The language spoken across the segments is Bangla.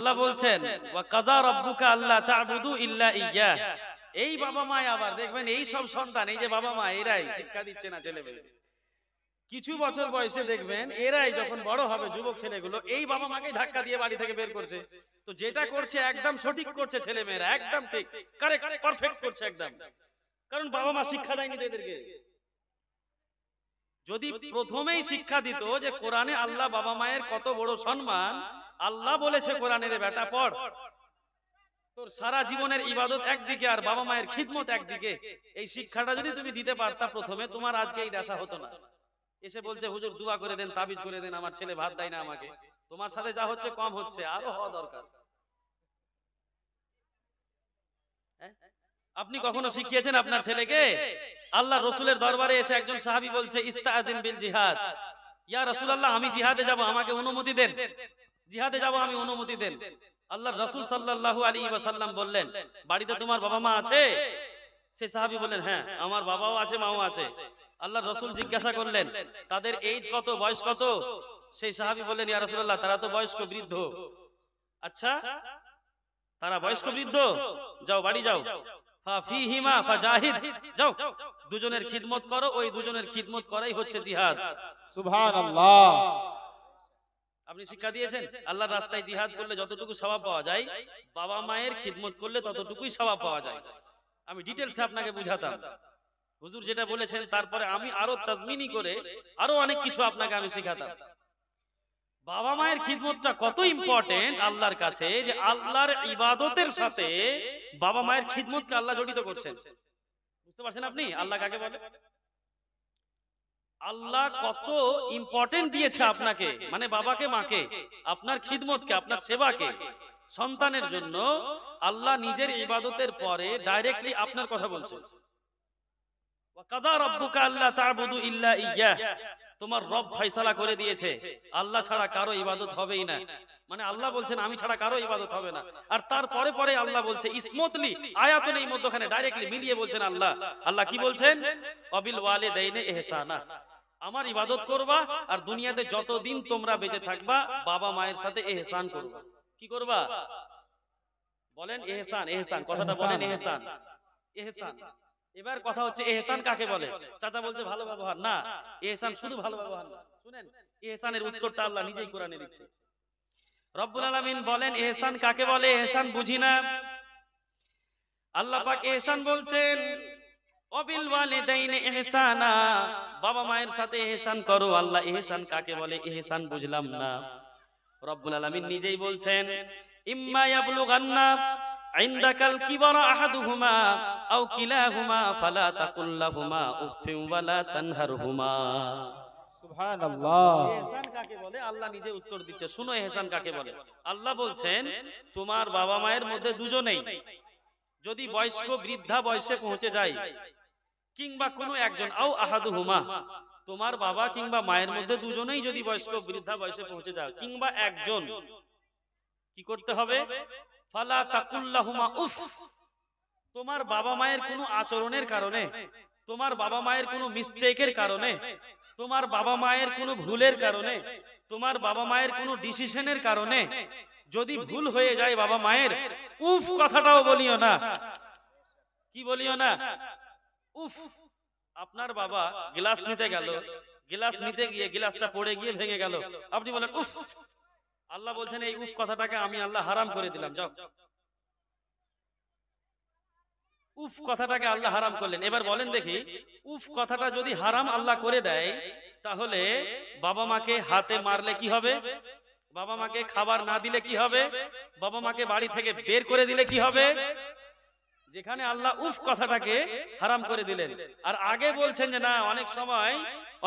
আল্লাহ বলছেন ওয়া কাযা রাব্বুকা আল্লা তা'বুদু ইল্লা ইয়্যাহ। এই বাবা মা আবার দেখবেন এই সব সন্তান, এই যে বাবা মা এরাই শিক্ষা দিচ্ছে না ছেলে মেয়ে। কিছু বছর বয়সে দেখবেন এরাই যখন বড় হবে, যুবক ছেলেগুলো এই বাবা মাকে ধাক্কা দিয়ে বাড়ি থেকে বের করছে। তো যেটা করছে একদম সঠিক করছে, ছেলে মেয়েরা একদম ঠিক কারেক্ট পারফেক্ট করছে একদম, কারণ বাবা মা শিক্ষা দেয়নি এদেরকে। যদি প্রথমেই শিক্ষা দিত যে কোরআনে আল্লাহ বাবা মায়ের কত বড় সম্মান, আল্লাহ বলেছে কোরআনে রে বেটা পড়, তোর সারা জীবনের ইবাদত একদিকে আর বাবা মায়ের খিদমত একদিকে, এই শিক্ষাটা যদি তুমি দিতে পারতা প্রথমে, তোমার আজকে এই দশা হতো না। এসে বলছে হুজুর দোয়া করে দেন, তাবিজ করে দেন, আমার ছেলে ভাত দেয় না আমাকে। তোমার সাথে যা হচ্ছে কম হচ্ছে, আরো হওয়া দরকার। আপনি কখনো শিখিয়েছেন আপনার ছেলেকে? আল্লাহ রসুলের দরবারে এসে একজন সাহাবী বলছে ইস্তাআযিন বিল জিহাদ, ইয়া রাসূলুল্লাহ আমি জিহাদে যাব, আমাকে অনুমতি দেন, জিহাদে যাব, আমি অনুমতি দেন। আল্লাহর রাসূল সাল্লাল্লাহু আলাইহি ওয়াসাল্লাম বললেন বাড়িতে তোমার বাবা মা আছে? সেই সাহাবী বললেন হ্যাঁ আমার বাবাও আছে মাও আছে। আল্লাহর রাসূল জিজ্ঞাসা করলেন তাদের এজ কত, বয়স কত? সেই সাহাবী বললেন ইয়া রাসূলুল্লাহ তারা তো বয়স্ক বৃদ্ধ। আচ্ছা তারা বয়স্ক বৃদ্ধ, যাও বাড়ি যাও, ফাফিহিমা ফাজাহিদ, যাও দুজনের খিদমত করো, ওই দুজনের খিদমত করাই হচ্ছে জিহাদ। সুবহানাল্লাহ। আপনি শিক্ষা দিয়েছেন আল্লাহর রাস্তায় জিহাদ করলে যতটুকু সওয়াব পাওয়া যায়, বাবা মায়ের খিদমত করলে ততটুকুই সওয়াব পাওয়া যায়। আমি ডিটেইলসে আপনাকে বুঝাতাম, হুজুর যেটা বলেছেন তারপরে আমি আরো তাজমিনি করে আরো অনেক কিছু আপনাকে আমি শিখাতাম। বাবা মায়ের খিদমতটা কত ইম্পর্টেন্ট আল্লাহর কাছে, যে আল্লাহর ইবাদতের সাথে বাবা মায়ের খিদমতকে আল্লাহ জড়িত করছেন। বুঝতে পারছেন আপনি আল্লাহ কাকে বলে? আল্লাহ কত ইম্পর্টেন্ট দিয়েছে আপনাকে, মানে বাবাকে মাকে, আপনার খিদমতকে, আপনার সেবাকে। সন্তানের জন্য আল্লাহ নিজের ইবাদতের পরে ডাইরেক্টলি আপনার কথা বলছেন। ওয়া কাযা রাব্বুকা আল্লা তা'বুদু ইল্লা ইয়্যাহ, তোমার রব ফয়সালা করে দিয়েছে আল্লাহ ছাড়া কারো ইবাদত হবেই না। মানে আল্লাহ বলছেন আমি ছাড়া কারো ইবাদত হবে না। আর তারপরে পরে আল্লাহ বলছে ইসমতলি, আয়াত নেই মধ্যখানে, ডাইরেক্টলি মিলিয়ে বলছেন আল্লাহ। আল্লাহ কি বলছেন? ওয়াবিল ওয়ালিদাইনি ইহসানা, আমার ইবাদত করবা আর দুনিয়াতে যতদিন তোমরা বেঁচে থাকবা বাবা মায়ের সাথে ইহসান করবা। কি করবা বলেন? ইহসান। ইহসান কথাটা বলেন, ইহসান ইহসান। এবার কথা হচ্ছে ইহসান কাকে বলে? চাচা বলছে ভালো ব্যবহার না, ইহসান শুধু ভালো ব্যবহার না। শুনেন ইহসানের উত্তরটা আল্লাহ নিজেই কোরআনে দিচ্ছে। রব্বুল আলামিন বলেন ইহসান কাকে বলে? ইহসান বুঝি না। আল্লাহ পাক ইহসান বলছেন ওয়াবিল ওয়ালিদাইনি ইহসানা, বাবা মায়ের সাথে ইহসান করো। আল্লাহ ইহসান কাকে বলে ইহসান বুঝলাম না। রব্বুল আলামিন নিজেই বলছেন ইম্মা ইয়াবলুগান্না ইনদাকাল কিবারা আহাদুহুমা আও কিলাহুমা ফালা তাকুল লাহুমা উফফিন ওয়ালা তানহারহুমা। সুবহানাল্লাহ। ইহসান কাকে বলে আল্লাহ নিজে উত্তর দিচ্ছে। শুনো ইহসান কাকে বলে। আল্লাহ বলছেন তোমার বাবা মায়ের মধ্যে দুজনেই যদি বয়স্ক বৃদ্ধা বয়সে পৌঁছে যায়, কিংবা কোনো একজন, আও আহাদুহুমা, তোমার বাবা কিংবা মায়ের মধ্যে দুজনেই যদি বয়স্ক বৃদ্ধা বয়সে পৌঁছে যায়, কিংবা একজন, কি করতে হবে? ফালা তাকুল লাহুমা উফ, তোমার বাবা মায়ের কোনো আচরণের কারণে, তোমার বাবা মায়ের কোনো মিস্টেকের কারণে, তোমার বাবা মায়ের কোনো ভুলের কারণে, তোমার বাবা মায়ের কোনো ডিসিশনের কারণে যদি ভুল হয়ে যায় বাবা মায়ের, উফ কথাটাও বলিও না। কি বলিও না? উফ। আপনার বাবা গ্লাস নিতে গেল, গ্লাস নিতে গিয়ে গ্লাসটা পড়ে গিয়ে ভেঙে গেল, আপনি বলেন উফ। আল্লাহ বলছেন এই উফ কথাটাকে আমি আল্লাহ হারাম করে দিলাম। যাও, উফ কথাটাকে আল্লাহ হারাম করলেন। এবার বলেন দেখি, উফ কথাটা যদি হারাম আল্লাহ করে দেয়, তাহলে বাবা মাকে হাতে মারলে কি হবে? বাবা মাকে খাবার না দিলে কি হবে? বাবা মাকে বাড়ি থেকে বের করে দিলে কি হবে? যেখানে আল্লাহ উফ কথাটাকে হারাম করে দিলেন। আর আগে বলছেন যে না, অনেক সময়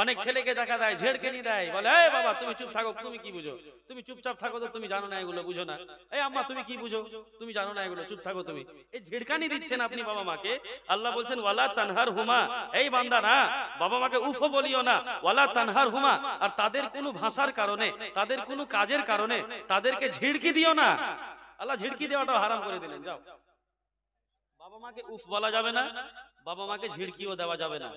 অনেক ছেলেকে দেখা দেয় ঝেড়কেনি দেয়, বলে এই বাবা তুমি চুপ থাকো, তুমি কি বুঝো, তুমি চুপচাপ থাকো, তো তুমি জানো না এগুলো, বুঝো না। এই আম্মা তুমি কি বুঝো, তুমি জানো না এগুলো, চুপ থাকো তুমি। এই ঝেড়কানি দিচ্ছেন আপনি বাবা মাকে। আল্লাহ বলছেন ওয়ালা তানহার হুমা, এই বান্দা না, বাবা মাকে উফও বলিও না, ওয়ালা তানহার হুমা। আর তাদের কোনো ভাষার কারণে, তাদের কোনো কাজের কারণে তাদেরকে ঝিড়কি দিও না। আল্লাহ ঝিড়কি দেওয়াটাও হারাম করে দিলেন। যাও, বাবা মাকে উফ বলা যাবে না, বাবা মাকে ঝিড়কিও দেওয়া যাবে না।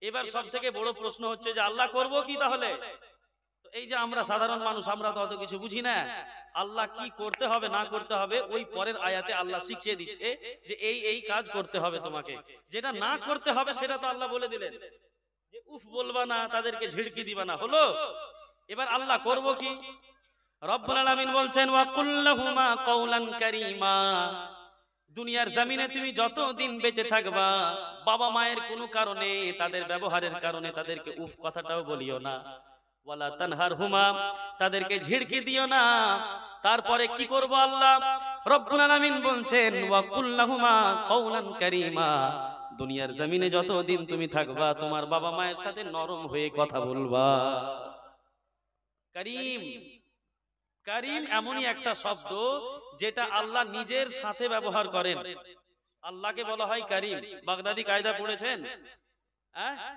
এবার সব থেকে বড় প্রশ্ন হচ্ছে যে আল্লাহ করব কি তাহলে? তো এই যে আমরা সাধারণ মানুষ, আমরা তো অত কিছু বুঝি না। আল্লাহ কি করতে হবে না করতে হবে ওই পরের আয়াতে আল্লাহ শিখিয়ে দিচ্ছে যে এই কাজ করতে হবে তোমাকে। যেটা না করতে হবে সেটা তো আল্লাহ বলে দিলেন যে উফ বলবা না, তাদেরকে ঝিড়কি দিবা না, হলো। এবার আল্লাহ করব কি? রব্বুল আলামিন বলছেন ওয়া কুল্লাহুমা কাওলান কারীমা। দুনিয়ার জমিনে তুমি যতদিন বেঁচে থাকবা, বাবা মায়ের কোনো কারণে, তাদের ব্যবহারের কারণে তাদেরকে উফ কথাটাও বলিও না। ওয়ালা তানহারহুমা, তাদেরকে ঝিড়কি দিও না। তারপরে কি করব আল্লাহ রব্বুল আলামিন বলছেন ওয়া কুল্লাহুমা কাওলান কারীমা। দুনিয়ার জমিনে যতদিন তুমি থাকবা, তোমার বাবা মায়ের সাথে নরম হয়ে কথা বলবা। করিম, করিম এমনই একটা শব্দ যেটা আল্লাহ নিজের সাথে ব্যবহার করেন। আল্লাহকে বলা হয় করিম। বাগদাদি কায়দা পড়েছেন?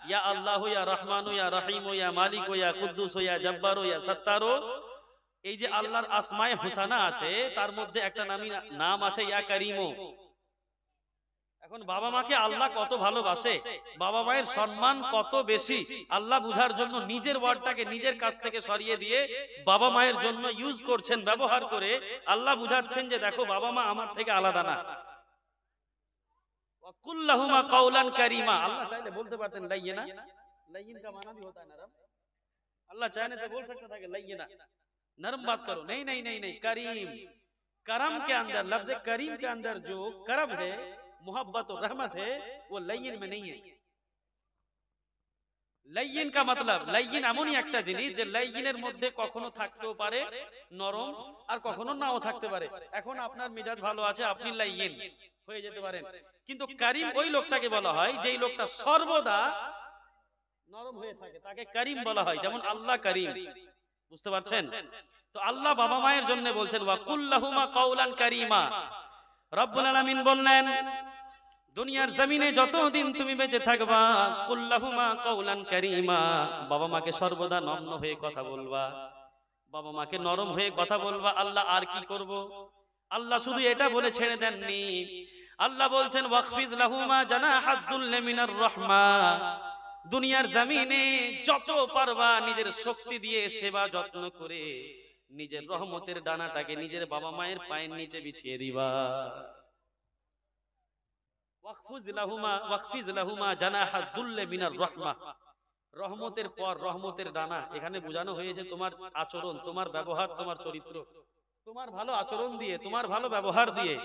ইয়া আল্লাহু ইয়া রহমানু ইয়া রহিমু ইয়া মালিকু ইয়া কুদ্দুসু ইয়া জব্বারু ইয়া সাত্তারু। এই যে আল্লাহর আসমায়ে হুসানা আছে, তার মধ্যে একটা নাম আছে ইয়া করিমু। এখন বাবা মাকে আল্লাহ কত ভালোবাসে, বাবা মায়ের সম্মান কত বেশি, আল্লাহ বুঝার জন্য নিজের ওয়ার্ডটাকে নিজের কাছ থেকে সরিয়ে দিয়ে বাবা মায়ের জন্য ইউজ করছেন, ব্যবহার করে আল্লাহ বুঝাচ্ছেন যে দেখো বাবা মা আমার থেকে আলাদা না। কুল্লাহুমা কাওলান কারীমা। আল্লাহ চাইলে বলতে পারতেন লাইয়িনা, লাইয়িন का माना भी होता है नरम। अल्लाह चाहने से बोल सकता था कि लाइयिना, नरम बात करो। नहीं नहीं नहीं नहीं, करीम। करम के अंदर, लफ्ज करीम के अंदर जो करम है, मोहब्बत और रहमत है, वो लय्यिन में नहीं है। लय्यिन का मतलब, लय्यिन এমনই একটা জিনিস যে লয়্যিনের মধ্যে কখনো থাকতেও পারে নরম, আর কখনো নাও থাকতে পারে। এখন আপনার মেজাজ ভালো আছে, আপনি লয়্যিন হয়ে যেতে পারেন, কিন্তু করিম ওই লোকটাকে বলা হয় যেই লোকটা সর্বদা নরম হয়ে থাকে, তাকে করিম বলা হয়। যেমন আল্লাহ করিম, বুঝতে পারছেন? তো আল্লাহ বাবা মায়ের জন্য বলছেন ওয়া কুল্লাহুমা কাওলান কারীমা। রব্বুল আলামিন বললেন দুনিয়ার জমিনে যতদিন তুমি বেঁচে থাকবা, কুল্লাহুমা কাওলান কারীমা, বাবা মাকে সর্বদা নম্র হয়ে কথা বলবা, বাবা মাকে নরম হয়ে কথা বলবা। আল্লাহ আর কি করব? আল্লাহ শুধু এটা বলে ছেড়ে দেননি। আল্লাহ বলছেন ওয়াখফিজ লাহুমা জানাহাজ যুল্লি মিনার রাহমা। দুনিয়ার জমিনে যত পারবা নিজের শক্তি দিয়ে সেবা যত্ন করে নিজের রহমতের ডানাটাকে নিজের বাবা মায়ের পায়ের নিচে বিছিয়ে দিবা। ওয়াখফিজ লাহুমা জানাহাজ যুল্লি মিনার রাহমা। রহমতের পর রহমতের ডানা, এখানে বোঝানো হয়েছে তোমার আচরণ, তোমার ব্যবহার, তোমার চরিত্র। তোমার ভালো আচরণ দিয়ে, তোমার ভালো ব্যবহার দিয়ে,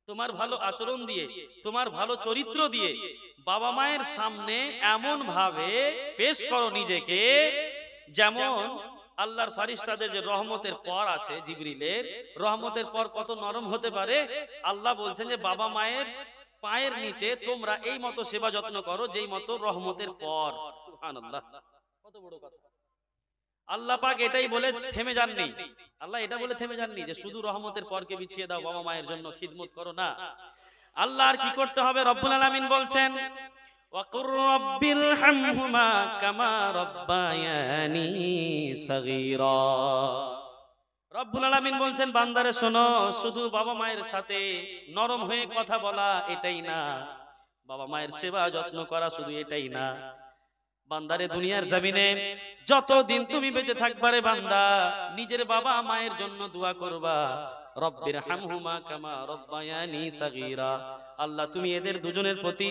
তোমার ভালো আচরণ দিয়ে, তোমার ভালো চরিত্র দিয়ে বাবা মায়ের সামনে এমন ভাবে পেশ করো নিজেকে যেমন আল্লাহর ফারিস্তাদের যে রহমতের পর আছে, জিবরিলের রহমতের পর কত নরম হতে পারে। আল্লাহ বলছেন যে বাবা মায়ের পায়ের নিচে তোমরা এই মতো সেবা যত্ন করো যেই মতো রহমতের পর। সুবহানাল্লাহ, কত বড় কথা। আল্লাহ পাক এটাই বলে থেমে যাননি। আল্লাহ এটা বলে থেমে যাননি যে শুধু রহমতের পরকে বিছিয়ে দাও, বাবা মায়ের জন্য খিদমত করো না। আল্লাহ আর কি করতে হবে? রব্বুল আলামিন বলছেন ওয়াকুর রাব্বির হামহুমা কামা রাব্বায়ানি সাগীরা। রব্বুল আলামিন বলছেন বান্দারে শোনো, শুধু বাবা মায়ের সাথে নরম হয়ে কথা বলা এটাই না, বাবা মায়ের সেবা যত্ন করা শুধু এটাই না। বান্দারে দুনিয়ার জমিনে যতদিন তুমি বেঁচে থাকবা রে বান্দা, নিজের বাবা মায়ের জন্য দোয়া করবা, রব্বির হামহুমা কামা রাব্বায়ানি সাগীরা। আল্লাহ তুমি এদের দুজনের প্রতি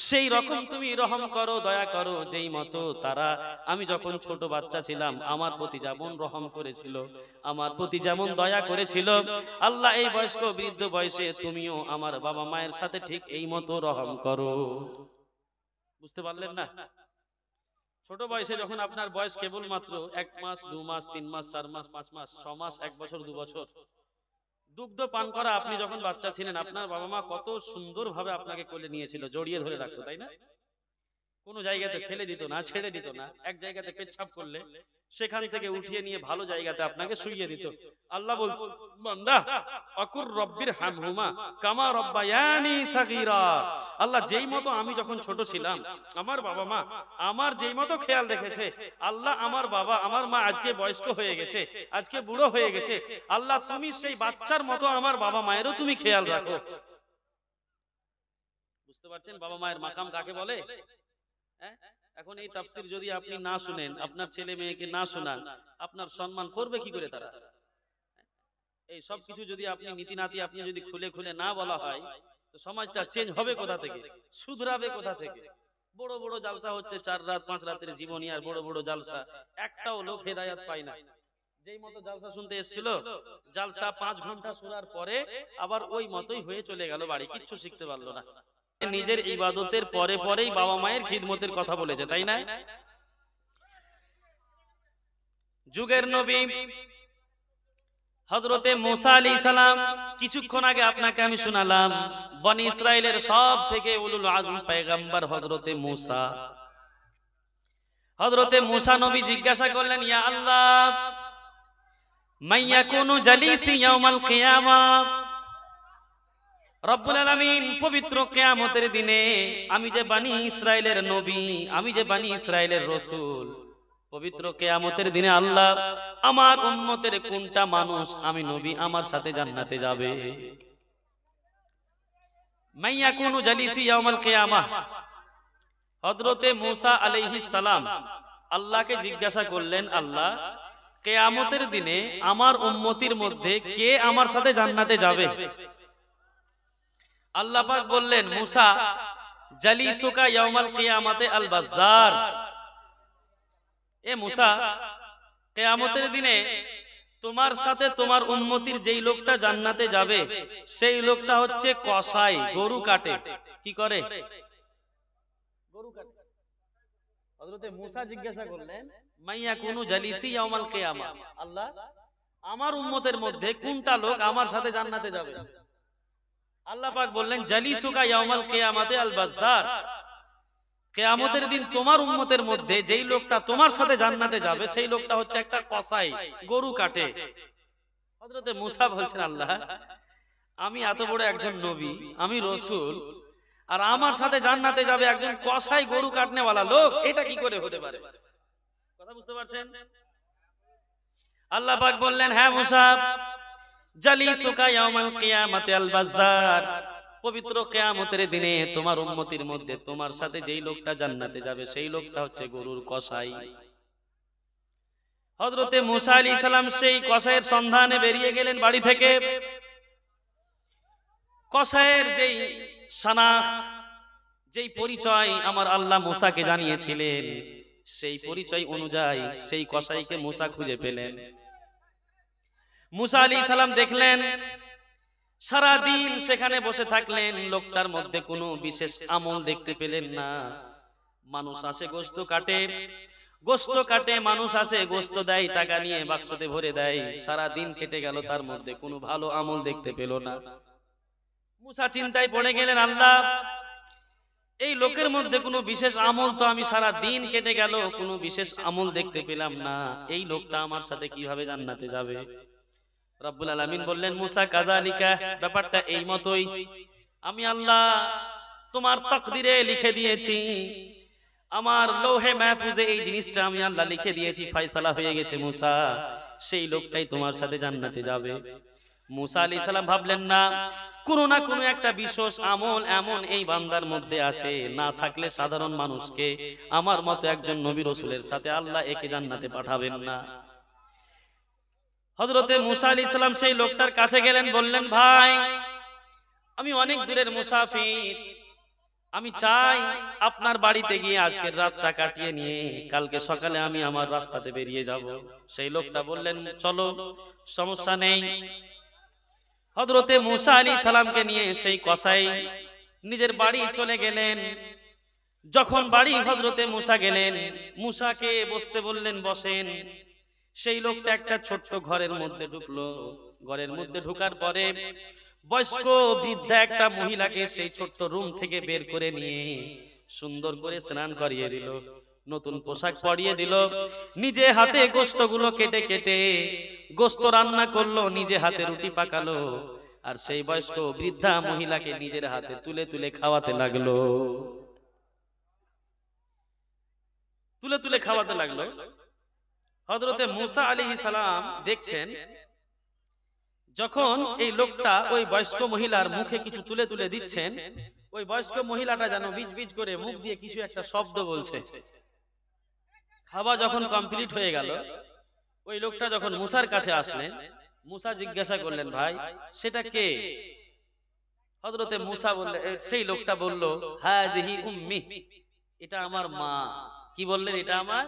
সেই রকম তুমি রহম করো, দয়া করো যেই মতো তারা আমি যখন ছোট বাচ্চা ছিলাম আমার প্রতি যেমন রহম করেছিল, আমার প্রতি যেমন দয়া করেছিল, আল্লাহ এই বয়স্ক বৃদ্ধ বয়সে তুমিও আমার বাবা মায়ের সাথে ঠিক এই মতো রহম করো। বুঝতে পারলেন না? ছোট বয়সে যখন আপনার বয়স কেবল মাত্র 1 মাস 2 মাস 3 মাস 4 মাস 5 মাস 6 মাস 1 বছর 2 বছর, দুগ্ধ পান করা আপনি যখন বাচ্চা ছিলেন, আপনার বাবা মা কত সুন্দর ভাবে আপনাকে কোলে নিয়েছিল, জড়িয়ে ধরে রাখতো, তাই না? কোনো জায়গাতে ফেলে দিত না, ছেড়ে দিত না। এক জায়গাতে পেচ্ছাপ করলে সেখান থেকে উঠিয়ে নিয়ে ভালো জায়গাতে আপনাকে শুইয়ে দিত। আল্লাহ বলছে বান্দা আকুর রব্বির হামহুমা কামা রাব্বায়ানি সাগীরা। আল্লাহ যেই মতো আমি যখন ছোট ছিলাম আমার বাবা মা আমার যেই মতো খেয়াল রেখেছে, আল্লাহ আমার বাবা আমার মা আজকে বয়স্ক হয়ে গেছে, আজকে বুড়ো হয়ে গেছে, আল্লাহ তুমি সেই বাচ্চার মতো আমার বাবা মায়েরও তুমি খেয়াল রাখো। বুঝতে পারছেন বাবা মায়ের মাকাম কাকে বলে? এখন এই তাফসীর যদি আপনি না শুনেন, আপনার ছেলে মেয়েকে না শোনান, আপনার সম্মান করবে কি করে তারা? এই সব কিছু যদি আপনি নীতি নাতি আপনি যদি খুলে খুলে না বলা হয়, তো সমাজটা চেঞ্জ হবে কোথা থেকে, শুধরাবে কোথা থেকে? বড় বড় জালসা হচ্ছে, 4 রাত 5 রাতের জীবনী আর বড় বড় জালসা, একটাও লোক হেদায়েত পায় না। যেই মতো জালসা শুনতে এসেছিল, জালসা 5 ঘন্টা শোনার পরে আবার ওই মতোই হয়ে চলে গেল বাড়ি, কিচ্ছু শিখতে পারলো না। নিজের ইবাদতের পরে পরেই বাবা মায়ের খিদমতের কথা বলেছে, তাই না? যুগের নবী হযরতে মূসা আলাইহিস সালাম, কিছুক্ষণ আগে আপনাকে আমি শোনালাম, বনি ইসরাইলের সব থেকে উলুল আজম পয়গম্বর হযরতে মূসা। হযরতে মূসা নবী জিজ্ঞাসা করলেন, ইয়া আল্লাহ, মাইয়াকুনু জালিসি ইয়াউমাল কিয়ামাহ, রব্বুল আলামিন পবিত্র কিয়ামতের দিনে আমি যে বনি ইসরাইলের নবী, আমি যে বনি ইসরাইলের রাসূল, পবিত্র কিয়ামতের দিনে আল্লাহ আমার উম্মতের কোনটা মানুষ আমি নবী আমার সাথে জান্নাতে যাবে? মাইয়াকুনু জালিসি ইয়াউমাল কিয়ামাহ, হযরতে মূসা আলাইহিস সালাম আল্লাহকে জিজ্ঞাসা করলেন, আল্লাহ কিয়ামতের দিনে আমার উম্মতির মধ্যে কে আমার সাথে জান্নাতে যাবে? আল্লাহ পাক বললেন, মূসা জালিসুকা ইয়াউমাল কিয়ামাতে আল বাজ্জার, এ মূসা কিয়ামতের দিনে তোমার সাথে তোমার উম্মতির যেই লোকটা জান্নাতে যাবে সেই লোকটা হচ্ছে কসাই, গরু কাটে। কি করে? গরু কাটে। হযরতে মূসা জিজ্ঞাসা করলেন, মাইয়াকুনু জালিসি ইয়াউমাল কিয়ামা, আল্লাহ আমার উম্মতের মধ্যে কোনটা লোক আমার সাথে জান্নাতে যাবে? আল্লাহ পাক বললেন, জালিসুকা ইয়াউমাল কিয়ামাতে আল বাজ্জার, কিয়ামতের দিন তোমার উম্মতের মধ্যে যেই লোকটা তোমার সাথে জান্নাতে যাবে সেই লোকটা হচ্ছে একটা কসাই, গরু কাটে। হযরতে মূসা বলছেন, আল্লাহ আমি এত বড় একজন নবী, আমি রাসূল, আর আমার সাথে জান্নাতে যাবে একজন কসাই গরু কাটনেওয়ালা লোক, এটা কি করে হতে পারে? কথা বুঝতে পারছেন? আল্লাহ পাক বললেন, হ্যাঁ মূসা, জালিসুকা ইয়াউমাল কিয়ামাতি আল বাজ্জার, পবিত্র কিয়ামতের দিনে তোমার উম্মতির মধ্যে তোমার সাথে যেই লোকটা জান্নাতে যাবে সেই লোকটা হচ্ছে গরুর কসাই। হযরতে মূসা আলাইহিস সালাম সেই কসাইয়ের সন্ধানে বেরিয়ে গেলেন বাড়ি থেকে। কসাইয়ের যেই শনাখত, যেই পরিচয় আমার আল্লাহ মূসাকে জানিয়েছিলেন, সেই পরিচয় অনুযায়ী সেই কসাইকে মূসা খুঁজে পেলেন। মূসা আলাইহিস সালাম দেখলেন, সারা দিন সেখানে বসে থাকলেন, লোকটার মধ্যে কোনো বিশেষ আমল দেখতে পেলেন না। মানুষ আসে গোশত কাটে, গোশত কাটে, মানুষ আসে গোশত দেয়, টাকা নিয়ে বাক্সতে ভরে দেয়, সারা দিন কেটে গেল, তার মধ্যে কোনো ভালো আমল দেখতে পেল না। মূসা চিন্তায় পড়ে গেলেন, আল্লাহ এই লোকের মধ্যে কোনো বিশেষ আমল তো আমি সারা দিন কেটে গেল, কোনো বিশেষ আমল দেখতে পেলাম না, এই লোকটা আমার সাথে কিভাবে জান্নাতে যাবে? রব্বুল আলামিন বললেন, মূসা কাযালিকা, ব্যাপারটা এই মতোই, আমি আল্লাহ তোমার তাকদীরে লিখে দিয়েছি, আমার লৌহে মাহফুজে এই জিনিসটা আমি আল্লাহ লিখে দিয়েছি, ফয়সালা হয়ে গেছে মূসা, সেই লোকটাই তোমার সাথে জান্নাতে যাবে। মূসা আলাইহিস সালাম ভাবলেন, না কোনো না কোনো একটা বিশেষ আমল এমন এই বান্দার মধ্যে আছে, না থাকলে সাধারণ মানুষকে আমার মতো একজন নবী রাসূলের সাথে আল্লাহ একে জান্নাতে পাঠাবেন না। হযরতে মূসা আলাইহিস সালাম সেই লোকটার কাছে গেলেন, বললেন, ভাই আমি অনেক দূরের মুসাফির, আমি চাই আপনার বাড়িতে গিয়ে আজকের রাতটা কাটিয়ে নিয়ে কালকে সকালে আমি আমার রাস্তাতে বেরিয়ে যাব। সেই লোকটা বললেন, চলো, সমস্যা নেই। হযরতে মূসা আলাইহিস সালামকে নিয়ে সেই কসাই নিজের বাড়ি চলে গেলেন। যখন বাড়ি হযরতে মূসা গেলেন, মূসাকে বসতে বললেন, বসেন। সেই লোকটা একটা ছোট্ট ঘরের মধ্যে ঢুকলো। ঘরের মধ্যে ঢোকার পরে বয়স্ক বৃদ্ধা একটা মহিলাকে সেই ছোট্ট রুম থেকে বের করে নিয়ে সুন্দর করে স্নান করিয়ে দিল, নতুন পোশাক পরিয়ে দিল, নিজে হাতে গোশতগুলো কেটে কেটে গোশত রান্না করলো, নিজে হাতে রুটি পাকালো, আর সেই বয়স্ক বৃদ্ধা মহিলাকে নিজের হাতে তুলে তুলে খাওয়াতে লাগলো, তুলে তুলে খাওয়াতে লাগলো। হযরতে মূসা আলাইহিস সালাম দেখছেন, যখন এই লোকটা ওই বয়স্ক মহিলার মুখে কিছু তুলে তুলে দিচ্ছেন, ওই বয়স্ক মহিলাটা যেন বিজ বিজ করে মুখ দিয়ে কিছু একটা শব্দ বলছে। খাওয়া যখন কমপ্লিট হয়ে গেল, ওই লোকটা যখন মুসার কাছে আসলেন, মুসা জিজ্ঞাসা করলেন, ভাই সেটা কে? হযরতে মুসা বললেন, সেই লোকটা বলল, হাযিহি উম্মি, এটা আমার মা। কি বললেন? এটা আমার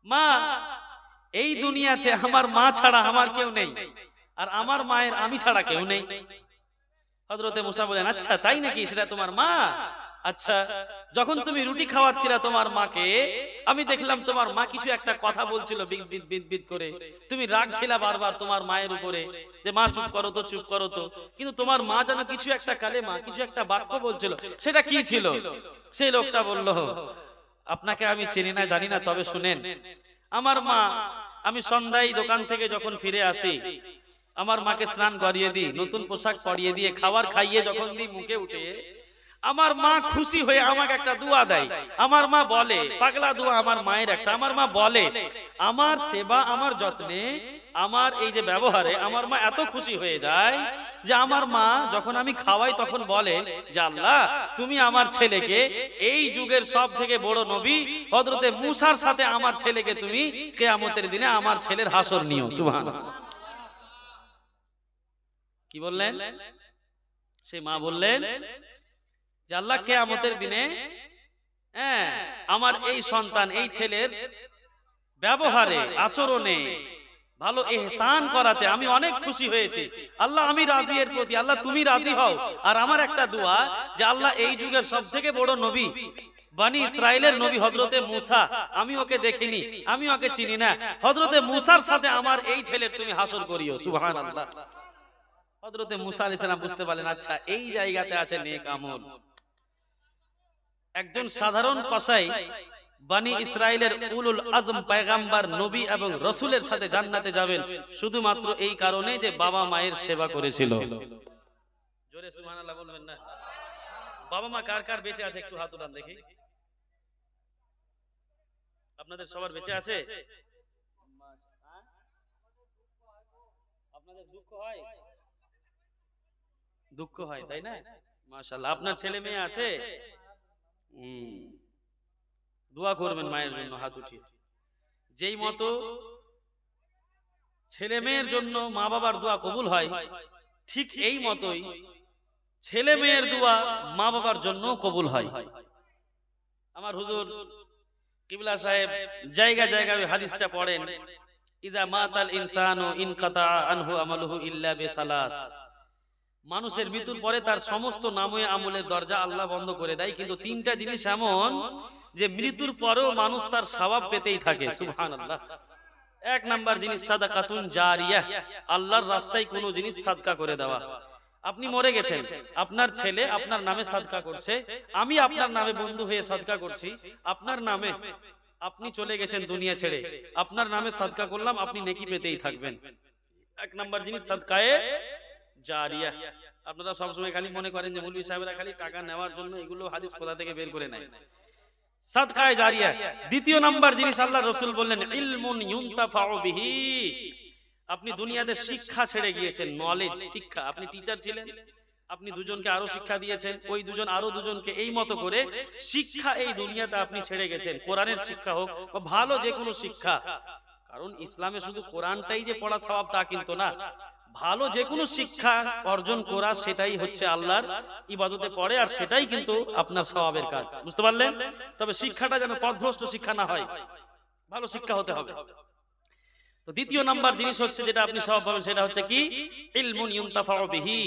মা। এই দুনিয়াতে আমার মা ছাড়া আমার কেউ নেই, আর আমার মায়ের আমি ছাড়া কেউ নেই। হযরতে মুসা বলেন, আচ্ছা তাই নাকি, সেটা তোমার মা? আচ্ছা, যখন তুমি রুটি খাওয়াচ্ছিলা তোমার মাকে, আমি দেখলাম তোমার মা কিছু একটা কথা বলছিল বিদ বিদ বিদ বিদ করে। তুমি রাগছিলা বারবার তোমার মায়ের উপরে, যে মা চুপ করো তো, চুপ করো তো। কিন্তু তোমার মা যেন কিছু একটা কালেমা, কিছু একটা বাক্য বলছিল, সেটা কি ছিল? সেই লোকটা বলল, আপনাকে আমি চিনি না, জানি না, তবে শুনেন, আমার মা, আমি সন্ধ্যায় দোকান থেকে যখন ফিরে আসি, আমার মাকে স্নান করিয়ে দিই, নতুন পোশাক পরিয়ে দিয়ে খাবার খাইয়ে যখন দিই মুখে উঠে, আমার মা খুশি হয়ে আমাকে একটা দোয়া দেয়। আমার মা বলে, পাগলা দোয়া আমার মায়ের একটা, আমার মা বলে, আমার সেবা, আমার যত্নে, আমার এই যে ব্যবহারে আমার মা এত খুশি হয়ে যায় যে আমার মা যখন আমি খাওয়াই তখন বলে যে আল্লাহ, তুমি আমার ছেলেকে এই যুগের সব থেকে বড় নবী হযরতে মুসার সাথে আমার ছেলেকে তুমি কিয়ামতের দিনে আমার ছেলের হাসর নিও। সুবহানাল্লাহ। কি বললেন? সেই মা বললেন যে আল্লাহ, কিয়ামতের দিনে আমার এই সন্তান, এই ছেলের ব্যবহারে, আচরণে, ভালো ইহসান করাতে আমি অনেক খুশি হয়েছি। আল্লাহ, আমি রাজি এর প্রতি, আল্লাহ তুমি রাজি হও। আর আমার একটা দোয়া যে আল্লাহ, এই যুগের সবথেকে বড় নবী বনি ইসরাইলের নবী হযরতে মুসা, আমি ওকে দেখিনি, আমি ওকে চিনি না, হযরতে মুসার সাথে আমার এই ছেলের তুমি হাসর করিও। সুবহানাল্লাহ। হযরতে মুসা আলাইহিস সালাম বুঝতে পারলেন, আচ্ছা এই জায়গাতে আছে নেক আমল। একজন সাধারণ কসাই বনি ইসরাইলের উলুল আজম পয়গম্বর, নবী এবং রাসূলের সাথে জান্নাতে যাবেন শুধুমাত্র এই কারণে যে বাবা মায়ের সেবা করেছিল। জোরে সুবহানাল্লাহ বলবেন না? বাবা মা কার কার বেঁচে আছে একটু হাত উঠান দেখি। আপনাদের সবার বেঁচে আছে? আপনাদের দুঃখ হয়? দুঃখ হয়, তাই না? মাশাআল্লাহ। আপনার ছেলে মেয়ে আছে? দোয়া করবেন মায়ের জন্য হাত উঠিয়ে। যেই মতো ছেলে মেয়ের জন্য মা বাবার দোয়া কবুল হয়, ঠিক এই মতোই ছেলে মেয়ের দোয়া মা বাবার জন্য কবুল হয়। আমার হুজুর কিবলা সাহেব জায়গা জায়গায় হাদিসটা পড়েন, ইজা মাতাল ইনসানু ইনকাতা আনহু আমালুহু ইল্লা বিসালাস। মানুষের মৃত্যুর পরে তার সমস্ত নামে আমলের দরজা আল্লাহ বন্ধ করে দেয়, কিন্তু তিনটা জিনিস এমন যে মৃত্যুর পরেও মানুষ তার সওয়াব পেতেই থাকে। সুবহানাল্লাহ। এক নাম্বার জিনিস সাদাকাতুন জারিয়া, আল্লাহর রাস্তায় কোনো জিনিস সাদকা করে দেওয়া। আপনি মরে গেছেন, আপনার ছেলে আপনার নামে সাদকা করছে, আমি আপনার নামে বন্ধু হয়ে সাদকা করছি, আপনার নামে, আপনি চলে গেছেন দুনিয়া ছেড়ে, আপনার নামে সাদকা করলাম, আপনি নেকি পেতেই থাকবেন। এক নাম্বার জিনিস সাদকায়ে জারিয়া। আপনারা সবসময় খালি মনে করেন যে মৌলভী সাহেবরা খালি টাকা নেওয়ার জন্য এগুলো হাদিস কোথা থেকে বের করে নেয়। সাদকায়ে জারিয়া। দ্বিতীয় নাম্বার জিনিস আল্লাহ রাসূল বললেন, ইলমুন ইউনতাফাউ বিহি। আপনি দুনিয়াতে শিক্ষা ছেড়ে গিয়েছেন, নলেজ, শিক্ষা। আপনি টিচার ছিলেন, আপনি দুজনকে আরো শিক্ষা দিয়েছেন, ওই দুজন আরো দুজনকে, এই মতো করে শিক্ষা এই দুনিয়াতে আপনি ছেড়ে গেছেন। কোরআনের শিক্ষা হোক বা ভালো যে কোনো শিক্ষা, কারণ ইসলামে শুধু কোরআনটাই যে পড়া সওয়াব তা কিন্তু না। ভালো যে কোনো শিক্ষা অর্জন করা, সেটাই হচ্ছে আল্লাহর ইবাদতে পড়ে, আর সেটাই কিন্তু আপনার সওয়াবের কাজ। বুঝতে পারলেন? তবে শিক্ষাটা যেন পথভ্রষ্ট শিক্ষা না হয়, ভালো শিক্ষা হতে হবে। তো দ্বিতীয় নাম্বার জিনিস হচ্ছে যেটা আপনি সওয়াব পাবেন, সেটা হচ্ছে কি? ইলমুন ইউনতাফাউ বিহি।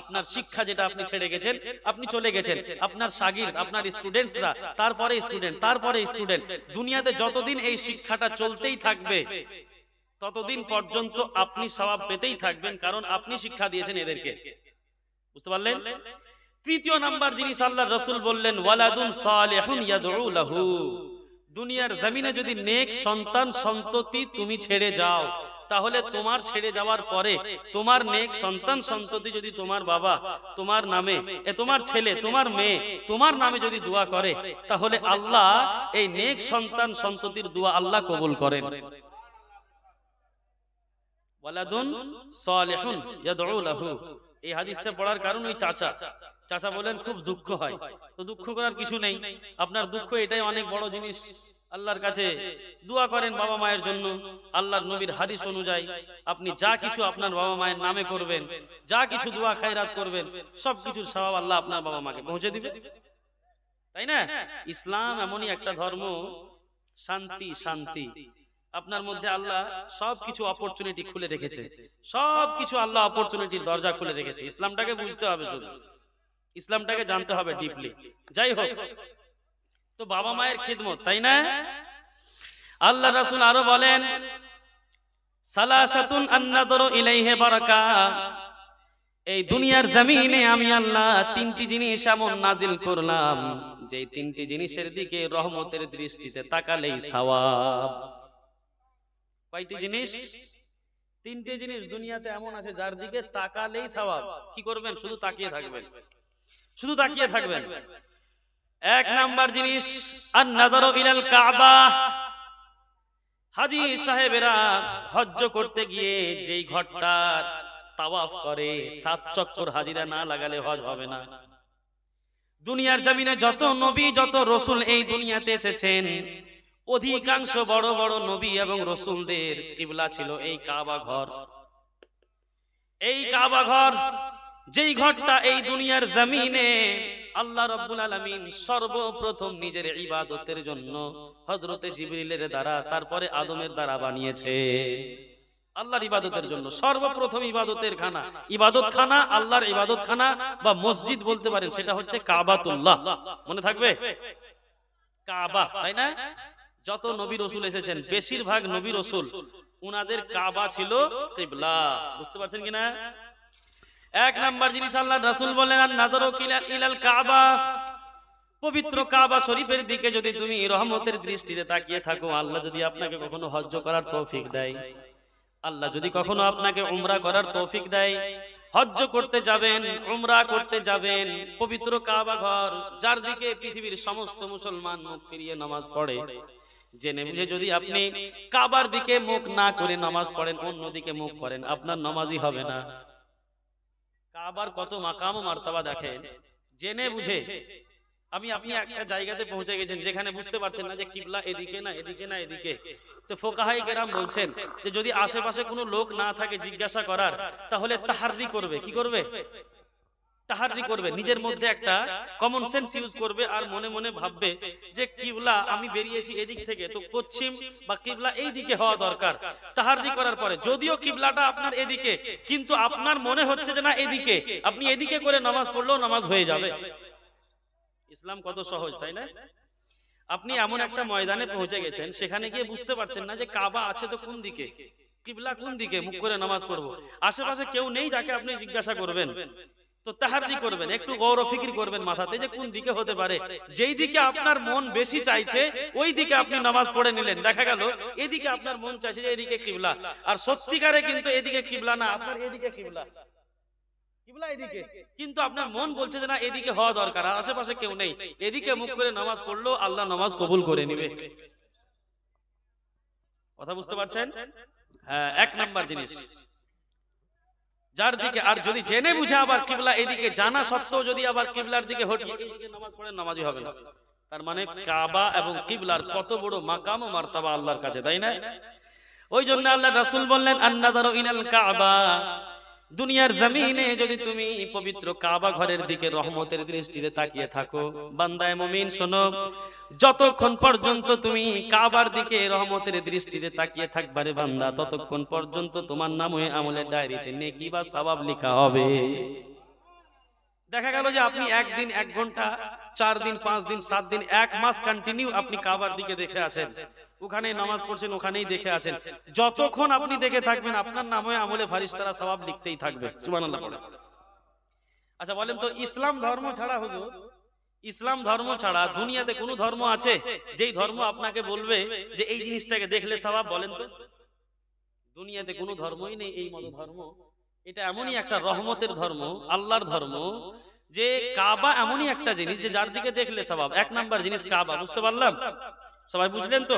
আপনার শিক্ষা যেটা আপনি ছেড়ে গেছেন, আপনি চলে গেছেন, আপনার শাগির্দ, আপনার স্টুডেন্টসরা, তারপরে স্টুডেন্ট, তারপরে স্টুডেন্ট, দুনিয়াতে যতদিন এই শিক্ষাটা চলতেই থাকবে ততদিন পর্যন্ত আপনি সওয়াব পেতেই থাকবেন, কারণ আপনি শিক্ষা দিয়েছেন এদেরকে। বুঝতে পারলেন? তৃতীয় নাম্বার জিনিস আল্লাহর রাসূল বললেন, ওয়ালাদুন সালিহুন ইয়াদউ লাহু। দুনিয়ার জমিনে যদি নেক সন্তান সন্ততি তুমি ছেড়ে যাও, তাহলে তোমার ছেড়ে যাওয়ার পরে তোমার নেক সন্তান সন্ততি যদি তোমার বাবা তোমার নামে, তোমার ছেলে, তোমার মেয়ে তোমার নামে যদি দোয়া করে, তাহলে আল্লাহ এই নেক সন্তান সন্ততির দোয়া আল্লাহ কবুল করেন। ওয়ালাদুন সালিহুন ইয়াদউ লাহু। এই হাদিসটা পড়ার কারণ ওই চাচা বলেন খুব দুঃখ হয়। তো দুঃখ করার কিছু নেই, আপনার দুঃখ এটাই অনেক বড় জিনিস। আল্লাহর কাছে দোয়া করেন বাবা মায়ের জন্য। আল্লাহর নবীর হাদিস অনুযায়ী আপনি যা কিছু আপনার বাবা মায়ের নামে করবেন, যা কিছু দোয়া খায়রাত করবেন, সবকিছুর সওয়াব আল্লাহ আপনার বাবা মাকে পৌঁছে দিবে, তাই না? ইসলাম এমনই একটা ধর্ম, শান্তি শান্তি। আপনার মধ্যে আল্লাহ সবকিছু অপরচুনিটি খুলে রেখেছে, সবকিছু আল্লাহ অপরচুনিটির দরজা খুলে রেখেছে। ইসলামটাকে বুঝতে হবে, শুধু ইসলামটাকে জানতে হবে ডিপলি। যাই হোক, তো বাবা মায়ের খিদমত, তাই না? আল্লাহ রাসূল আরো বলেন, সালাসাতুন আন-নাযরু ইলাইহি বারাকা। এই দুনিয়ার জমিনে আমি আল্লাহ তিনটি জিনিস এমন নাজিল করলাম, যে তিনটি জিনিসের দিকে রহমতের দৃষ্টিতে তাকালেই সওয়াব। কয়টি জিনিস? তিনটি জিনিস দুনিয়াতে এমন আছে যার দিকে তাকালেই সওয়াব। কি করবেন? শুধু তাকিয়ে থাকবেন, শুধু তাকিয়ে থাকবেন। এক নাম্বার জিনিস, আন-নাযরু ইলাল কাবা। হাজী সাহেবেরা হজ্জ করতে গিয়ে যেই ঘরটার তাওয়াফ করে, 7 চক্কর হাজিরা না লাগালে হজ হবে না। দুনিয়ার জমিনে যত নবী যত রসুল এই দুনিয়াতে এসেছেন, অধিকাংশ বড় বড় নবী এবং রসুলদের কিবলা ছিল এই কাবা ঘর। এই কাবা ঘর, যেই ঘরটা এই দুনিয়ার জমিনে আল্লাহ রাব্বুল আলামিন সর্বপ্রথম নিজের ইবাদতের জন্য হযরতে জিবরিলের দ্বারা, তারপরে আদমের দ্বারা বানিয়েছে। আল্লাহর ইবাদতের জন্য সর্বপ্রথম ইবাদতের খানা, ইবাদত খানা, আল্লাহর ইবাদত খানা বা মসজিদ বলতে পারেন, সেটা হচ্ছে কাবাতুল্লাহ। মনে থাকবে, কাবা, তাই না? যত নবী রসুল এসেছেন, বেশিরভাগ নবী রসুল উনাদের কাবা ছিল কিবলা। বুঝতে পারছেন কিনা? এক নাম্বার জিনিস আল্লাহ রাসূল বলেন, আন-নাযরু ইলাল কাবা। পবিত্র কাবা শরীফের দিকে যদি তুমি রহমতের দৃষ্টিতে তাকিয়ে থাকো, আল্লাহ যদি আপনাকে কখনো হজ্জ করার তৌফিক দেয়, আল্লাহ যদি কখনো আপনাকে উমরা করার তৌফিক দেয়, হজ্জ করতে যাবেন, উমরা করতে যাবেন, পবিত্র কাবা ঘর যার দিকে পৃথিবীর সমস্ত মুসলমান মুখ ফিরিয়ে নামাজ পড়ে, জেনে বুঝে যদি আপনি কাবার দিকে মুখ না করে নামাজ পড়েন, অন্যদিকে মুখ করেন, আপনার নামাজই হবে না। কাবার কত মাকাম ও মার্তাবা দেখেন, জেনে বুঝে। আপনি একটা জায়গাতে পৌঁছে গেছেন যেখানে বুঝতে পারছেন না যে কিবলা এদিকে না এদিকে না এদিকে, তো ফুকাহায়ে কেরাম বলছেন যে যদি আশেপাশে কোনো লোক না থাকে জিজ্ঞাসা করার, তাহলে তাহাররি করবে। কি করবে? তাহাররি করবে, নিজের মধ্যে একটা কমন সেন্স ইউজ করবে, আর মনে মনে ভাববে যে কিবলা আমি বেরিয়েছি এদিক থেকে, তো পশ্চিম বা কিবলা এই দিকে হওয়া দরকার। তাহাররি করার পরে যদিও কিবলাটা আপনার এদিকে, কিন্তু আপনার মনে হচ্ছে যে না এদিকে, আপনি এদিকে করে নামাজ পড়লেও নামাজ হয়ে যাবে। ইসলাম কত সহজ, তাই না? আপনি এমন একটা ময়দানে পৌঁছে গেছেন, সেখানে গিয়ে বুঝতে পারছেন না যে কাবা আছে তো কোন দিকে, কিবলা কোন দিকে মুখ করে নামাজ পড়বো, আশেপাশে কেউ নেই যাকে আপনি জিজ্ঞাসা করবেন, তো তাহাররি করবেন, একটু গৌর ফিকির করবেন মাথাতে যে কোন দিকে হতে পারে। যেই দিকে আপনার মন বেশি চাইছে ওই দিকে আপনি নামাজ পড়ে নিলেন, দেখা গেল এদিকে আপনার মন চাইছে যে এদিকে কিবলা, আর সত্যিকারে কিন্তু এদিকে কিবলা না, আপনার এদিকে কিবলা, কিবলা এদিকে, কিন্তু আপনার মন বলছে যে না এদিকে হওয়া দরকার, আর আশেপাশে কেউ নেই, এদিকে মুখ করে নামাজ পড়লো আল্লাহ নামাজ কবুল করে নেবে। কথা বুঝতে পারছেন? হ্যাঁ, এক নাম্বার জিনিস যার দিকে, আর যদি জেনে বুঝে আবার কিবলা এদিকে জানা সত্ত্বেও যদি আবার কিবলার দিকে হটিয়ে এইদিকে নামাজ পড়েন, নামাজই হবে না। তার মানে কাবা এবং কিবলার কত বড় মাকাম ও মার্তাবা আল্লাহর কাছে, তাই না? ওই জন্য আল্লাহ রাসূল বললেন, আন-নাযরু ইলাল কাবা। দুনিয়ার জমিনে যদি তুমি পবিত্র কাবা ঘরের দিকে রহমতের দৃষ্টিতে তাকিয়ে থাকো, বান্দায়ে মুমিন শোনো, যতক্ষণ পর্যন্ত তুমি কাবার দিকে রহমতের দৃষ্টিতে তাকিয়ে থাকবা রে বান্দা, ততক্ষণ পর্যন্ত তোমার নামে আমলের ডায়েরিতে নেকি বা সওয়াব লেখা হবে। দেখা গেল যে আপনি একদিন, 1 ঘন্টা, 4 দিন, 5 দিন, 7 দিন, 1 মাস কন্টিনিউ আপনি কাবার দিকে দেখে আছেন, ওখানে নামাজ পড়ছেন, ওখানেই দেখে আছেন, যতক্ষণ আপনি দেখে থাকবেন আপনার নামে আমলে ফারিস্তারা সওয়াব লিখতেই থাকবে। সুবহানাল্লাহ পড়ে। আচ্ছা বলেন তো, ইসলাম ধর্ম ছাড়া, হুজুর ইসলাম ধর্ম ছাড়া দুনিয়াতে কোন ধর্ম আছে যেই ধর্ম আপনাকে বলবে যে এই জিনিসটাকে দেখলে সওয়াব? বলেন তো, দুনিয়াতে কোনো ধর্মই নেই এই মত ধর্ম। এটা এমনই একটা রহমতের ধর্ম, আল্লাহর ধর্ম, যে কাবা এমনই একটা জিনিস যে যার দিকে দেখলে সওয়াব। 1 নাম্বার জিনিস কাবা, বুঝতে পারলাম? সবাই বুঝলেন তো?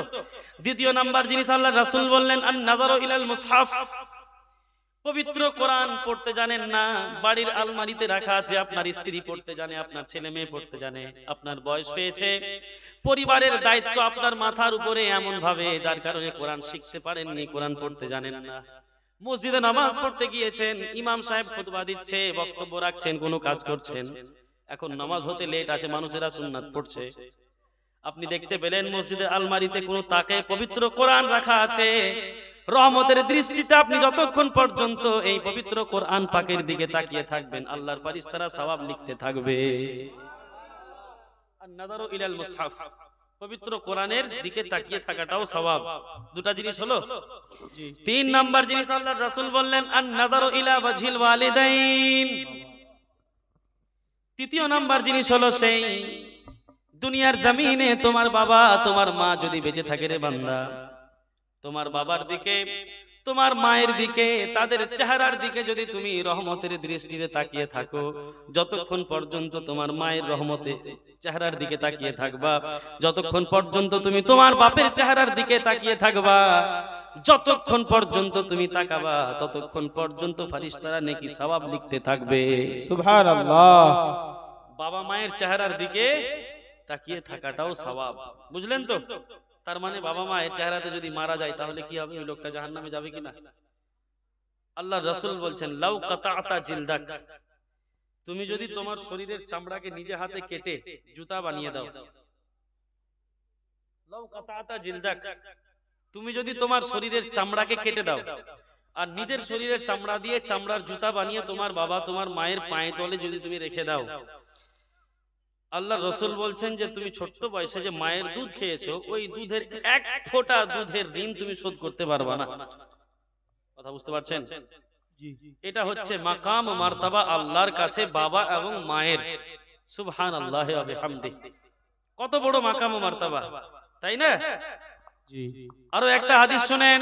দ্বিতীয় নাম্বার জিনিস আল্লাহ রাসূল বললেন, আন-নাযরু ইলাল মুসহাফ। পবিত্র কোরআন পড়তে জানেন না, বাড়ির আলমারিতে রাখা আছে, আপনার স্ত্রী পড়তে জানে, আপনার ছেলে মেয়ে পড়তে জানে, আপনার বয়স হয়েছে, পরিবারের দায়িত্ব আপনার মাথার উপরে এমন ভাবে যার কারণে কোরআন শিখতে পারেননি, কোরআন পড়তে জানেন না। মসজিদে নামাজ পড়তে গিয়েছেন, ইমাম সাহেব খুতবা দিচ্ছে, বক্তব্য রাখছেন, কোনো কাজ করছেন, এখন নামাজ হতে লেট আছে, মানুষেরা সুন্নাত পড়ছে, আপনি দেখতে পেলেন মসজিদের আলমারিতে কোনো তাকে পবিত্র কোরআন রাখা আছে, রহমতের দৃষ্টিতে আপনি যতক্ষণ পর্যন্ত এই পবিত্র কোরআন পাকের দিকে তাকিয়ে থাকবেন, আল্লাহর ফেরেশতারা সওয়াব লিখতে থাকবে। আন-নাযারু ইলাল মুসহাফ, পবিত্র কোরআনের দিকে তাকিয়ে থাকাটাও সওয়াব। দুটা জিনিস হলো। তিন নাম্বার জিনিস আল্লাহর রাসূল বললেন আন-নাযারু ইলা ওয়াজহিল ওয়ালিদাইন। তৃতীয় নাম্বার জিনিস হলো সেই দুনিয়ার জমিনে তোমার বাবা তোমার মা যদি বেঁচে থাকে রে বান্দা, তোমার বাবার দিকে তোমার মায়ের দিকে তাদের চেহারার দিকে যদি তুমি রহমতের দৃষ্টিতে তাকিয়ে থাকো, যতক্ষণ পর্যন্ত তোমার মায়ের রহমতের চেহারার দিকে তাকিয়ে থাকবা, যতক্ষণ পর্যন্ত তুমি তোমার বাপের চেহারার দিকে তাকিয়ে থাকবা, যতক্ষণ পর্যন্ত তুমি তাকাবা, ততক্ষণ পর্যন্ত ফেরেশতারা নেকি সওয়াব লিখতে থাকবে। সুবহানাল্লাহ। বাবা মায়ের চেহারার দিকে তাকিয়ে থাকাটাও সওয়াব। বুঝলেন তো? তার মানে বাবা মায়ের চেহারাতে যদি মারা যায় তাহলে কি হবে? ওই লোকটা জাহান্নামে যাবে কিনা? আল্লাহর রাসূল বলছেন লাউ কাতাআতা জিলদাক, তুমি যদি তোমার শরীরের চামড়াকে নিজে হাতে কেটে জুতা বানিয়ে দাও, লাউ কাতাআতা জিলদাক, তুমি যদি তোমার শরীরের চামড়াকে কেটে দাও আর নিজের শরীরের চামড়া দিয়ে চামড়ার জুতা বানিয়ে তোমার বাবা তোমার মায়ের পায়ে তলে যদি তুমি রেখে দাও, আল্লাহর রাসূল বলছেন যে তুমি ছোট্ট বয়সে যে মায়ের দুধ খেয়েছো, ওই দুধের এক ফোঁটা দুধের ঋণ তুমি শোধ করতে পারবা না। কথা বুঝতে পারছেন? এটা হচ্ছে মাকাম মারতাবা আল্লাহর কাছে বাবা এবং মায়ের। সুবহানাল্লাহি ওয়া বিহামদিহি, কত বড় মাকাম ও মারতাবা, তাই না? আরো একটা হাদিস শুনেন,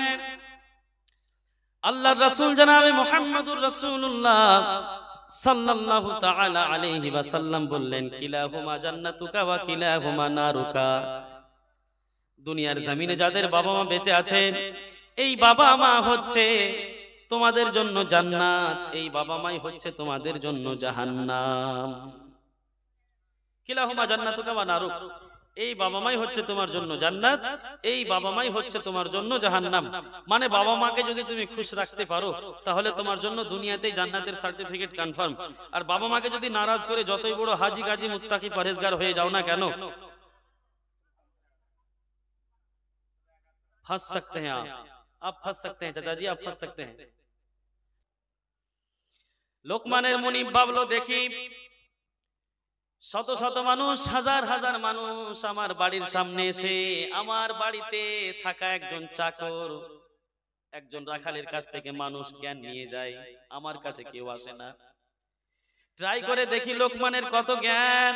আল্লাহর রাসূল জনাবে মুহাম্মদুর রাসূলুল্লাহ সাল্লাল্লাহু তাআলা আলাইহি ওয়াসাল্লাম বললেন কিলাহুমা জান্নাতুকা ওয়া কিলাহুমা নারুকা। দুনিয়ার জমিনে যাদের বাবা মা বেঁচে আছে, এই বাবা মা হচ্ছে তোমাদের জন্য জান্নাত, এই বাবা মাই হচ্ছে তোমাদের জন্য জাহান্নাম। কিলাহুমা জান্নাতুকা ওয়া নারুক, এই বাবা মাই হচ্ছে তোমার জন্য জান্নাত, এই বাবা মাই হচ্ছে তোমার জন্য জাহান্নাম। মানে বাবা মাকে যদি তুমি খুশ রাখতে পারো তাহলে তোমার জন্য দুনিয়াতেই জান্নাতের সার্টিফিকেট কনফার্ম। আর বাবা মাকে যদি নারাজ করে যতই বড় হাজি গাজী মুত্তাকি পরহেজগার হয়ে যাও না কেন, फंस सकते हैं आप फंस सकते हैं चाचा जी, आप फंस सकते हैं। লোকমানের মুনিব ভাবলো দেখি শত শত মানুষ, হাজার হাজার মানুষ আমার বাড়ির সামনে এসে আমার বাড়িতে থাকা একজন চাকর, একজন রাখালের কাছ থেকে মানুষ জ্ঞান নিয়ে যায়, আমার কাছে কেউ আসে না। ট্রাই করে দেখি লোকমানের কত জ্ঞান।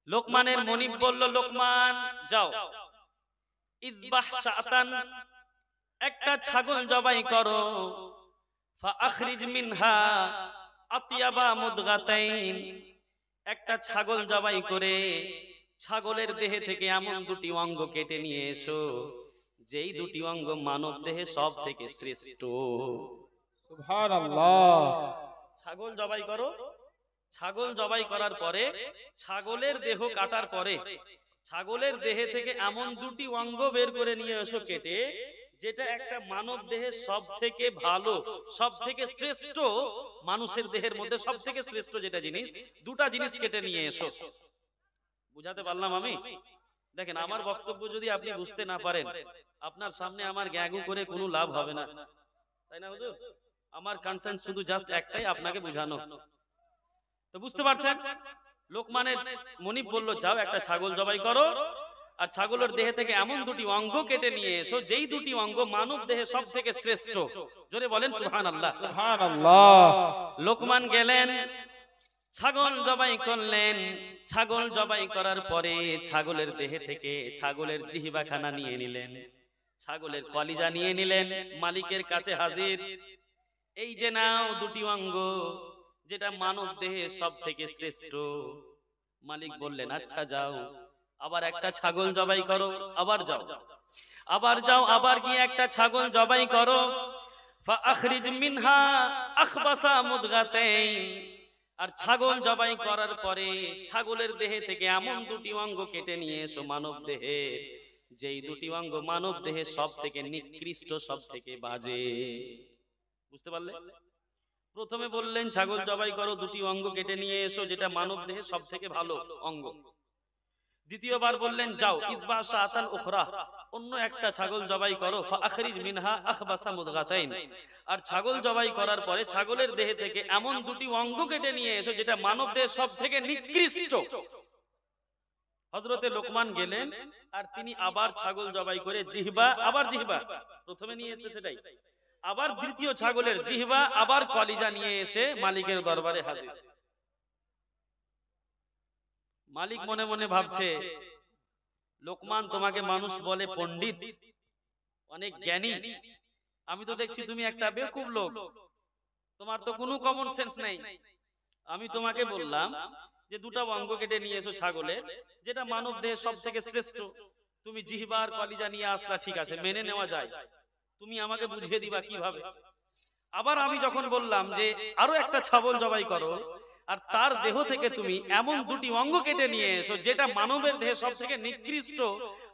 লোকমানের মুনিব বলল লোকমান যাও, ইজবাহ শাতান, একটা ছাগল জবাই করো, ফাআখরিজ মিনহা আতিয়াবা মুদগাতাইন, একটা ছাগল জবাই করে ছাগলের দেহে থেকে এমন দুটি অঙ্গ কেটে নিয়ে এসো যেই দুটি অঙ্গ মানব দেহে সব থেকে শ্রেষ্ঠ। সুবহানাল্লাহ। ছাগল জবাই করো, ছাগল জবাই করার পরে ছাগলের দেহ কাটার পরে ছাগলের দেহে থেকে এমন দুটি অঙ্গ বের করে নিয়ে এসো কেটে, যেটা একটা মানব দেহের সব থেকে ভালো, সব থেকে শ্রেষ্ঠ, মানুষের দেহের মধ্যে সব থেকে শ্রেষ্ঠ যেটা জিনিস, দুটা জিনিস কেটে নিয়ে এসো। বুঝাতে পারলাম আমি? দেখেন, আমার বক্তব্য যদি আপনি বুঝতে না পারেন, আপনার সামনে আমার গ্যাগু করে কোনো লাভ হবে না, তাই না হুজুর? আমার কনসার্ন শুধু জাস্ট একটাই, আপনাকে বুঝানো। তো বুঝতে পারছেন? লোকমানের মুনিব বলল যাও একটা ছাগল জবাই করো আর ছাগলের দেহে থেকে এমন দুটি অঙ্গ কেটে নিয়ে এসো যেই দুটি অঙ্গ মানব দেহে সব থেকে শ্রেষ্ঠ। জোরে বলেন সুবহানাল্লাহ। সুবহানাল্লাহ। লোকমান গেলেন, ছাগল জবাই করলেন। ছাগল জবাই করার পরে ছাগলের দেহে থেকে ছাগলের জিহ্বাখানা নিয়ে নিলেন, ছাগলের কলিজা নিয়ে নিলেন, মালিকের কাছে হাজির। এই যে নাও দুটি অঙ্গ, যেটা মানব দেহে সব থেকে শ্রেষ্ঠ। মালিক বললেন আচ্ছা যাও, আবার একটা ছাগল জবাই করো, আবার যাও, আবার যাও, আবার গিয়ে একটা ছাগল জবাই করো। ফাআখরিজ মিনহা আখবাসা মুদগাতাইন, আর ছাগল জবাই করার পরে ছাগলের দেহে থেকে এমন দুটি অঙ্গ কেটে নিয়ে এসো মানব দেহে, যেই দুটি অঙ্গ মানব দেহে সব থেকে নিকৃষ্ট, সব থেকে বাজে। বুঝতে পারলে? প্রথমে বললেন ছাগল জবাই করো, দুটি অঙ্গ কেটে নিয়ে এসো যেটা মানব দেহে সব থেকে ভালো অঙ্গ। দ্বিতীয়বার বললেন যাও ইসবা শাতান উখরা, অন্য একটা ছাগল জবাই করো, ফাআখরিজ মিনহা আখবাসা মুদগাতাইন, আর ছাগল জবাই করার পরে ছাগলের দেহে থেকে এমন দুটি অঙ্গ কেটে নিয়ে এসো যেটা মানব দেহের সব থেকে নিকৃষ্ট। হযরতে লোকমান গেলেন আর তিনি আবার ছাগল জবাই করে জিহবা, আবার জিহবা প্রথমে নিয়ে এসে সেটাই, আবার দ্বিতীয় ছাগলের জিহবা, আবার কলিজা নিয়ে এসে মালিকের দরবারে হাজির। মালিক মনে মনে ভাবছে, লোকমান তোমাকে মানুষ বলে পণ্ডিত, অনেক জ্ঞানী, আমি তো দেখছি তুমি একটা বেকুব লোক, তোমার তো কোনো কমন সেন্স নেই। আমি তোমাকে বললাম যে দুটো অঙ্গ কেটে নিয়ে এসো ছাগলের, যেটা মানব দেহের সব থেকে শ্রেষ্ঠ, তুমি জিহবা আর কলিজা নিয়ে আসলা, ঠিক আছে, মেনে নেওয়া যায়, তুমি আমাকে বুঝিয়ে দিবা কিভাবে। আবার আমি যখন বললাম যে আরো একটা ছাগল জবাই করো, আর তার দেহ থেকে তুমি এমন দুটি অঙ্গ কেটে নিয়ে এসো যেটা মানবের দেহে সব থেকে নিকৃষ্ট,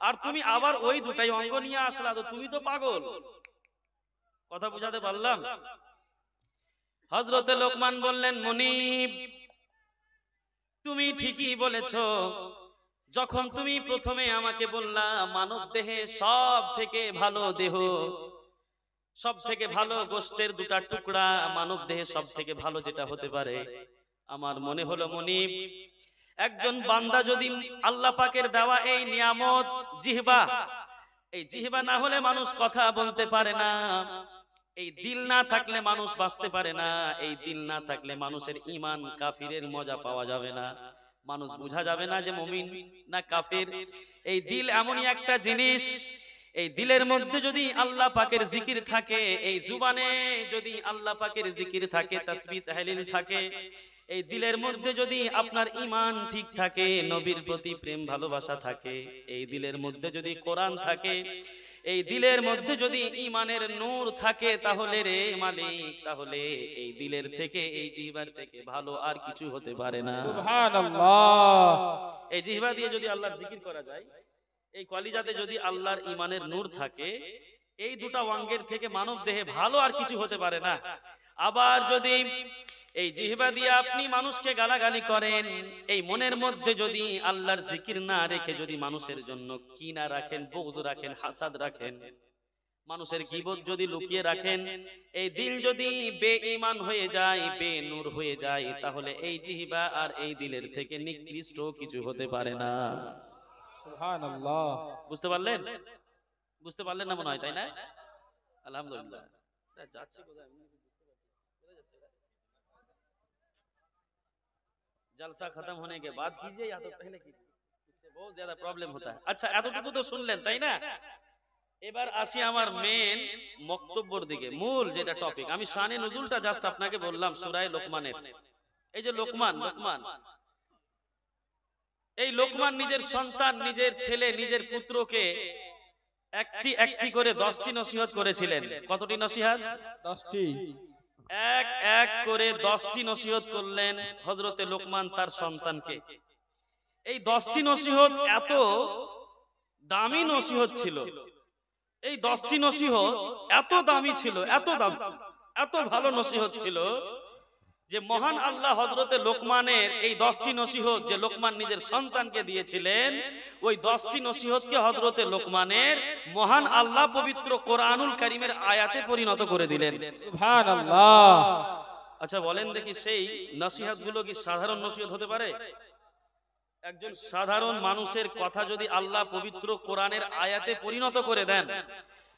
আর তুমি আবার ওই দুটাই অঙ্গ নিয়ে আসলা, তো তুমি তো পাগল। কথা বুঝাতে পারলাম? হযরতে লোকমান বললেন, মুনিব তুমি ঠিকই বলেছো, যখন তুমি প্রথমে আমাকে বললা মানব দেহে সব থেকে ভালো দেহ, সব থেকে ভালো গোশতের দুটা টুকরা মানব দেহে সব থেকে ভালো যেটা হতে পারে, আমার মনে হলো মুনিব, একজন বান্দা যদি আল্লাহ পাকের দেওয়া এই নিয়ামত জিহবা, এই জিহবা না হলে মানুষ কথা বলতে পারে না, এই দিল না থাকলে মানুষ বাঁচতে পারে না, এই দিল না থাকলে মানুষের ঈমান কাফিরের মজা পাওয়া যাবে না, মানুষ বোঝা যাবে না যে মুমিন না কাফির। এই দিল এমনই একটা জিনিস, এই দিলের মধ্যে যদি আল্লাহ পাকের জিকির থাকে, এই জুবানে যদি আল্লাহ পাকের জিকির থাকে, তাসবিহ তাহলিল থাকে, এই দিলের মধ্যে যদি আপনার ঈমান ঠিক থাকে, নবীর প্রতি প্রেম ভালোবাসা থাকে, এই দিলের মধ্যে যদি কোরআন থাকে, এই দিলের মধ্যে যদি ঈমানের নূর থাকে, তাহলে রে মালিক, তাহলে এই দিলের থেকে, এই জিহ্বার থেকে ভালো আর কিছু হতে পারে না। সুবহানাল্লাহ। এই জিহ্বা দিয়ে যদি আল্লাহর জিকির করা যায়, এই কলিজাতে যদি আল্লাহর ঈমানের নূর থাকে, এই দুটা অঙ্গের থেকে মানব দেহে ভালো আর কিছু হতে পারে না। আবার যদি এই জিহ্বা দিয়ে আপনি মানুষকে গালাগালি করেন, এই মনের মধ্যে যদি আল্লাহর জিকির না রেখে যদি মানুষের জন্য কিনা রাখেন, বুগজ রাখেন, হাসাদ রাখেন, মানুষের গীবত যদি লুকিয়ে রাখেন, এই দিল যদি বেঈমান হয়ে যায়, বেনূর হয়ে যায়, তাহলে এই জিহ্বা আর এই দিলের থেকে নিকৃষ্ট কিছু হতে পারে না। সুবহানাল্লাহ। বুঝতে পারলেন? বুঝতে পারলেন না মনে হয়, তাই না? আলহামদুলিল্লাহ। যাচ্ছে কোথায়? जलसा खत्म होने के बाद कीजिए या तो पहले कीजिए, इससे बहुत ज्यादा प्रॉब्लम होता है। अच्छा এতটুকু তো শুনলেন, তাই না? এবার আসি আমার মেন বক্তব্যের দিকে, মূল যেটা টপিক। আমি শানে নুজুলটা জাস্ট আপনাকে বললাম সূরা লোকমানের। এই যে লোকমান, এই লোকমান নিজের সন্তান, নিজের ছেলে, নিজের পুত্রকে একটি একটি করে 10টি নসিহত করেছিলেন। কতটি নসিহত? 10টি। এক এক করে 10টি নসিহত করলেন হযরতে লোকমান তার সন্তানকে। এই 10টি নসিহত এত দামি নসিহত ছিল, এই 10টি নসিহত এত দামি ছিল, এত ভালো নসিহত ছিল যে মহান আল্লাহ হযরতে লোকমানের এই 10টি নসিহত যে লোকমান নিজের সন্তানকে দিয়েছিলেন, ওই 10টি নসিহতকে হযরতে লোকমানের মহান আল্লাহ পবিত্র কোরআনুল কারীমের আয়াতে পরিণত করে দিলেন। সুবহানাল্লাহ। আচ্ছা বলেন দেখি, সেই নসিহতগুলো কি সাধারণ নসিহত হতে পারে? একজন সাধারণ মানুষের কথা যদি আল্লাহ পবিত্র কোরআনের আয়াতে পরিণত করে দেন,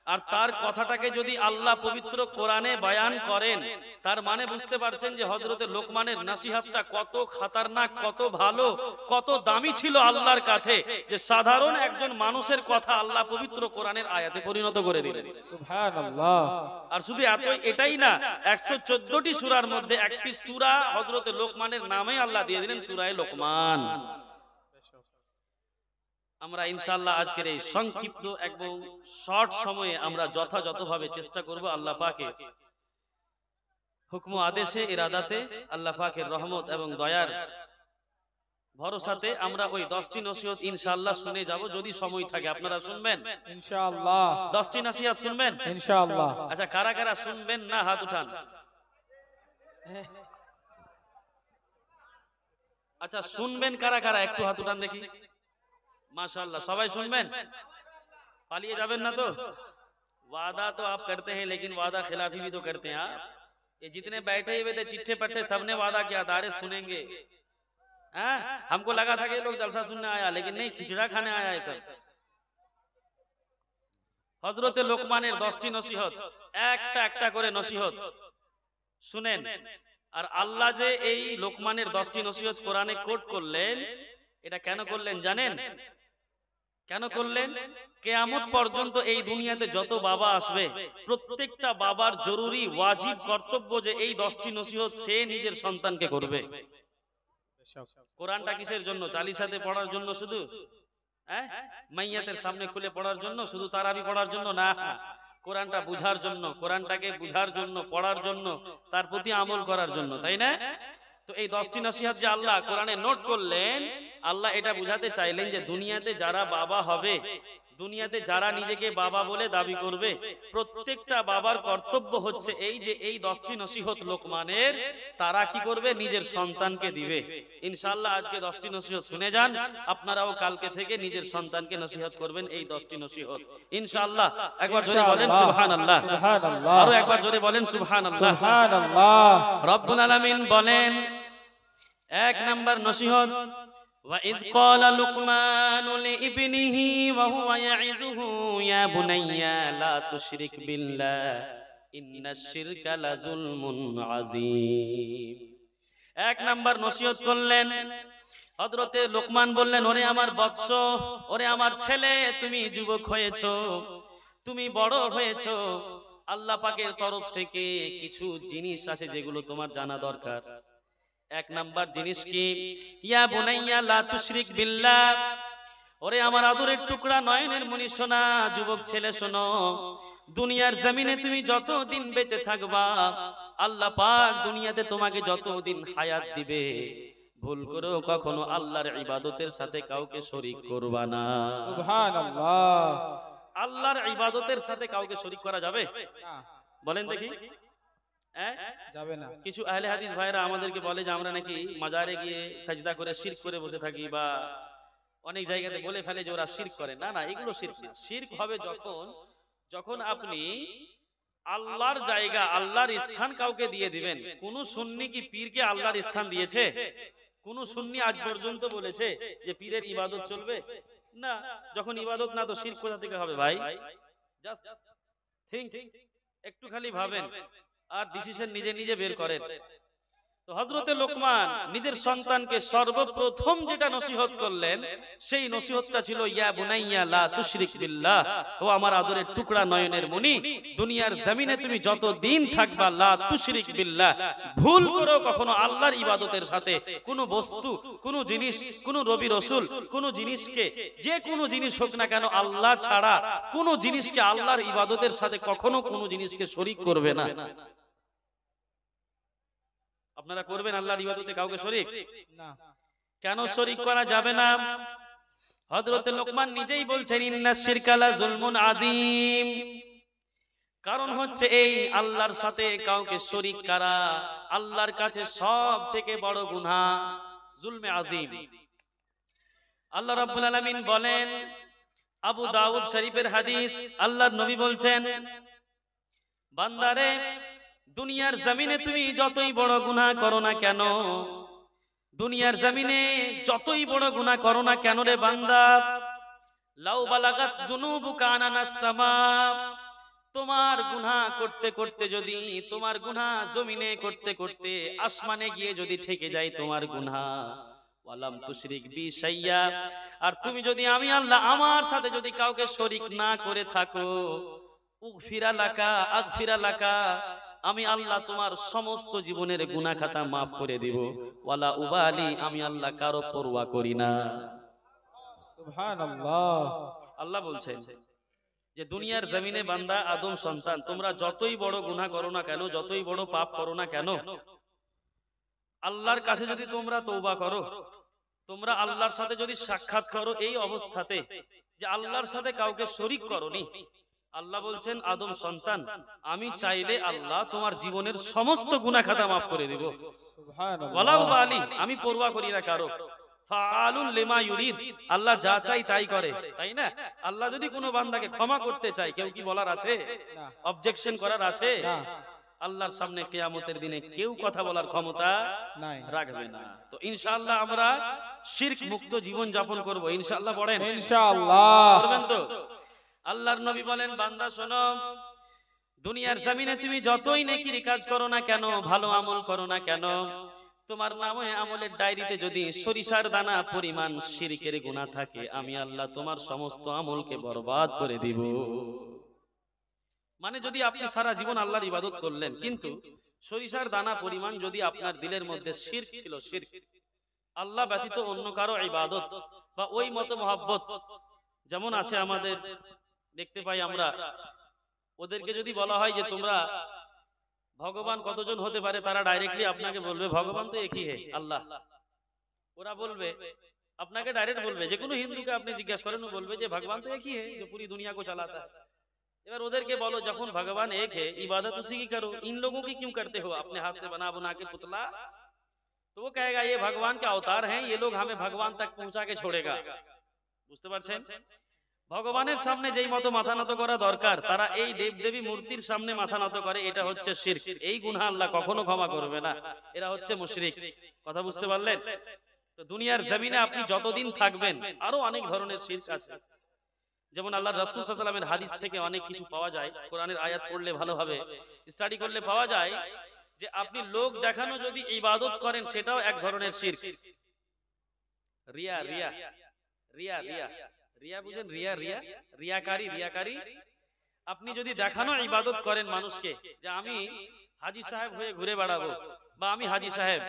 আর তার কথাটাকে যদি আল্লাহ পবিত্র কোরআনে বয়ান করেন, তার মানে বুঝতে পারছেন যে হযরতে লোকমানের নসিহতটা কত খতরনাক, কত ভালো, কত দামি ছিল আল্লাহর কাছে, যে সাধারণ একজন মানুষের কথা আল্লাহ পবিত্র কোরআনের আয়াতে পরিণত করে দিলেন। সুবহানাল্লাহ। আর শুধু এটাই না, 114টি সূরার মধ্যে একটি সূরা হযরতে লোকমানের নামে আল্লাহ দিয়ে দিলেন, সূরা লোকমান। আমরা ইনশাআল্লাহ আজকের এই সংক্ষিপ্ত এবং শর্ট সময়ে আমরা যথাযথভাবে চেষ্টা করব আল্লাহ পাকের হুকম আদেশে ইরাদাতে আল্লাহ পাকের রহমত এবং দয়ার ভরসাতে আমরা ওই 10টি নসিহত ইনশাআল্লাহ শুনে যাব, যদি সময় থাকে। আপনারা শুনবেন ইনশাআল্লাহ 10টি নসিহত শুনবেন? ইনশাআল্লাহ। আচ্ছা, কারা কারা শুনবেন না হাত উঠান। আচ্ছা, শুনবেন কারা কারা একটু হাত উঠান দেখি। माशाअल्लाह, सबाई सुनবেন? पालिए जाবেন ना तो? वादा तो आप करते हैं लेकिन वादा खिलाफी भी तो करते हैं आप। ये जितने बैठे हुए थे चिट्ठे पट्टे सबने वादा किया था अरे सुनेंगे। हाँ, हमको लगा था कि लोग जलसा सुनने आया, लेकिन नहीं, खिचड़ा खाने आया है सब। হযরতে লোকমানের 10টি নসিহত, একটা একটা করে নসিহত শুনেন। আর আল্লাহ যে এই লোকমানের 10টি নসিহত কোরআনে কোট করলেন, এটা কেন করলেন জানেন? কেন করলেন? কিয়ামত পর্যন্ত এই দুনিয়াতে যত বাবা আসবে, প্রত্যেকটা বাবার জরুরি ওয়াজিব কর্তব্য যে এই 10টি নসিহত সে নিজের সন্তানকে করবে। কোরআনটা কিসের জন্য? চালিসাতে পড়ার জন্য শুধু? হ্যাঁ, মাইয়াতের সামনে খুলে পড়ার জন্য, শুধু তারাবি পড়ার জন্য না। কোরআনটা বুঝার জন্য, কোরআনটাকে বুঝার জন্য, পড়ার জন্য, তার প্রতি আমল করার জন্য, তাই না? তো এই 10টি নসিহত যে আল্লাহ কোরআনে নোট করলেন, আল্লাহ এটা বুঝাতে চাইলেন যে দুনিয়াতে যারা বাবা হবে, দুনিয়াতে যারা নিজেকে বাবা বলে দাবি করবে, প্রত্যেকটা বাবার কর্তব্য হচ্ছে এই যে এই 10টি নসিহত লোকমানের তারা কি করবে? নিজের সন্তানকে দিবে। ইনশাআল্লাহ আজকে 10টি নসিহত শুনে যান, আপনারাও কালকে থেকে নিজের সন্তানকে নসিহত করবেন এই 10টি নসিহত ইনশাআল্লাহ। একবার জোরে বলেন সুবহানাল্লাহ, সুবহানাল্লাহ। আরো একবার জোরে বলেন সুবহানাল্লাহ। সুবহানাল্লাহ। রব্বুল আলামিন বলেন, এক নাম্বার নসিহত, وَإِذْ قَالَ لُقْمَانُ لِابْنِهِ وَهُوَ يَعِظُهُ يَا بُنَيَّ لَا تُشْرِكْ بِاللَّهِ إِنَّ الشِّرْكَ لَظُلْمٌ عَظِيمٌ। এক নাম্বার নসিহত করলেন, হযরতে লোকমান বললেন, ওরে আমার বৎস, ওরে আমার ছেলে, তুমি যুবক হয়েছো, তুমি বড় হয়েছো, আল্লাহ পাকের তরফ থেকে কিছু জিনিস আছে যেগুলো তোমার জানা দরকার। এক নাম্বার জিনিস কি? ইয়া বুনাইয়া লা তুশরিক বিল্লাহ, ওরে আমার আদরের টুকরা নয়নের মনি শোনা, যুবক ছেলে শোনো, দুনিয়ার জমিনে তুমি যতদিন বেঁচে থাকবা, আল্লাহ পাক দুনিয়াতে তোমাকে যতদিন হায়াত দিবে, ভুল করেও কখনো আল্লাহর ইবাদতের সাথে কাউকে শরীক করবা না। সুবহানাল্লাহ। আল্লাহর ইবাদতের সাথে কাউকে শরীক করা যাবে? বলেন দেখি। যাবে না। কিছু আহলে হাদিস ভাইরা আমাদেরকে বলে যে আমরা নাকি মাজারে গিয়ে সাজদা করে শিরক করে বসে থাকি, বা অনেক জায়গাতে বলে ফেলে যে ওরা শিরক করে। না না, এগুলো শিরক না। শিরক হবে যখন আপনি আল্লাহর জায়গা, আল্লাহর স্থান কাউকে দিয়ে দিবেন। কোন সুন্নি কি পীরকে আল্লাহর স্থান দিয়েছে? কোন সুন্নি আজ পর্যন্ত বলেছে যে পীরের ইবাদত চলবে? না। যখন ইবাদত না, তো শিরক কোথা থেকে হবে ভাই? জাস্ট থিংক, একটু খালি ভাবেন আর ডিসিশন নিজে নিজে বের করেন। তো হযরতে লোকমান নিজের সন্তানকে সর্বপ্রথম যেটা নসিহত করলেন, সেই নসিহতটা ছিল ইয়া বুনাইয়া লা তুশরিক বিল্লাহ, ও আমার আদরের টুকরা নয়নের মনি, দুনিয়ার জমিনে তুমি যতদিন থাকবা, লা তুশরিক বিল্লাহ, ভুল করো কখনো আল্লাহর ইবাদতের সাথে কোনো বস্তু, কোনো জিনিস, কোনো নবী রাসূল, কোনো জিনিসকে, যে কোনো জিনিস হোক না কেন, আল্লাহ ছাড়া কোনো জিনিসকে আল্লাহর ইবাদতের সাথে কখনো কোনো জিনিসকে শরীক করবে না। আপনারা করবেন আল্লাহর ইবাদতে কাউকে শরীক? না। কেন শরীক করা যাবে না? হযরতে লোকমান নিজেই বলছেন, ইন্নাশ শিরকা লাযুলমুন আযীম। কারণ হচ্ছে এই আল্লাহর সাথে কাউকে শরীক করা আল্লাহর কাছে সব থেকে বড় গুনাহ, জুলমে আযীম। আল্লাহ রাব্বুল আলামিন বলেন, আবু দাউদ শরীফের হাদিস, আল্লাহর নবী বলছেন, বান্দারে, দুনিয়ার জমিনে তুমি যতই বড় গুনাহ করো না কেন, দুনিয়ার জমিনে যতই বড় গুনাহ করো না কেন রে বান্দা, লাউ বালাগাত যুনুবুকা আনানাস সামা, তোমার গুনাহ করতে করতে যদি, তোমার গুনাহ জমিনে করতে করতে আসমানে গিয়ে যদি ঠেকে যায় তোমার গুনাহ, ওয়ালাম তুশরিক বি শাইয়া, আর তুমি যদি আমি আল্লাহ আমার সাথে যদি কাউকে শরীক না করে থাকো, উগফিরা লাকা আগফিরা লাকা, আমি আল্লাহ তোমার সমস্ত জীবনের গুনাহ খাতা মাফ করে দিব। ওয়ালা উবালি, আমি আল্লাহ কারো পরোয়া করি না। সুবহানাল্লাহ। আল্লাহ বলছেন, যে দুনিয়ার জমিনে বান্দা আদম সন্তান, তোমরা যতই বড় গুনাহ করো না কেন, যতই বড় পাপ করো না কেন, আল্লাহর কাছে যদি তোমরা তওবা করো, তোমরা আল্লাহর সাথে যদি সাক্ষাৎ করো এই অবস্থাতে যে আল্লাহর সাথে কাউকে শরীক করনি, আল্লাহ বলছেন আদম সন্তান, আমি চাইলে আল্লাহ তোমার জীবনের সমস্ত গুনাহ খাতা মাফ করে দেব। ওয়ালাউ বালি, আমি পরোয়া করি না কারো। ফাআলুল লিমা ইউরিদ, আল্লাহ যা চাই তাই করে, তাই না? আল্লাহ যদি কোনো বান্দাকে ক্ষমা করতে চায়, কেউ কি বলার আছে? না। অবজেকশন করার আছে? না। আল্লাহর সামনে কিয়ামতের দিনে কেউ কথা বলার ক্ষমতা নাই। রাখবে না। তো ইনশাআল্লাহ আমরা শিরক মুক্ত জীবন যাপন করব ইনশাআল্লাহ। পড়েন ইনশাআল্লাহ। করবেন তো? আল্লাহর নবী বলেন, বান্দা শোনো, দুনিয়ার জমিনে তুমি যতই নেকির কাজ করো না কেন, ভালো আমল করো না কেন, তোমার নামে আমলের ডায়েরিতে যদি সরিষার দানা পরিমাণ শিরকের গুনাহ থাকে, আমি আল্লাহ তোমার সমস্ত আমলকে বরবাদ করে দিব। মানে যদি আপনি সারা জীবন আল্লাহর ইবাদত করলেন, কিন্তু সরিষার দানা পরিমাণ যদি আপনার দিলের মধ্যে শিরক ছিল, শিরক, আল্লাহ ব্যতীত অন্য কারো ইবাদত বা ওই মত মহব্বত, যেমন আছে আমাদের দেখতে পাই আমরা, ওদেরকে যদি বলা হয় যে তোমরা ভগবান কতজন হতে পারে, তারা ডাইরেক্টলি আপনাকে বলবে ভগবান তো একই হে, আল্লাহ। ওরা বলবে আপনাকে ডাইরেক্ট বলবে, যে কোনো হিন্দুকে আপনি জিজ্ঞাসা করেন, ও বলবে যে ভগবান তো একই হে जो पूरी दुनिया को चलाता है। এবার ওদেরকে বলো, যখন ভগবান এক है, इबादत उसी की करो, इन लोगों की क्यों करते हो अपने हाथ से बना बना के पुतला? तो वो कहेगा ये भगवान के अवतार हैं, ये लोग हमें भगवान तक पहुंचा के छोड़ेगा। বুঝতে পারছেন? ভগবানের সামনে যেই মতো মাথা নত করা দরকার, তারা এই দেবদেবী মূর্তির সামনে মাথা নত করে, এটা হচ্ছে শিরক। এই গুনাহ আল্লাহ কখনো ক্ষমা করবে না, এরা হচ্ছে মুশরিক। কথা বুঝতে পারলেন? তো দুনিয়ার জমিনে আপনি যতদিন থাকবেন, আরো অনেক ধরনের শিরক আছে, যেমন আল্লাহর রাসূল সাল্লাল্লাহু আলাইহি ওয়াসাল্লামের হাদিস থেকে অনেক কিছু পাওয়া যায়, কোরআনের আয়াত পড়লে ভালোভাবে স্টাডি করলে পাওয়া যায় যে আপনি লোক দেখানো যদি ইবাদত করেন, সেটাও এক ধরনের শিরক। রিয়া, রিয়া, রিয়া, রিয়া, রিয়া বুঝেন? রিয়া, রিয়া, রিয়াকারী, রিয়াকারী। আপনি যদি দেখানো ইবাদত করেন মানুষকে, যে আমি হাজী সাহেব হয়ে ঘুরে বেড়াবো, বা আমি হাজী সাহেব,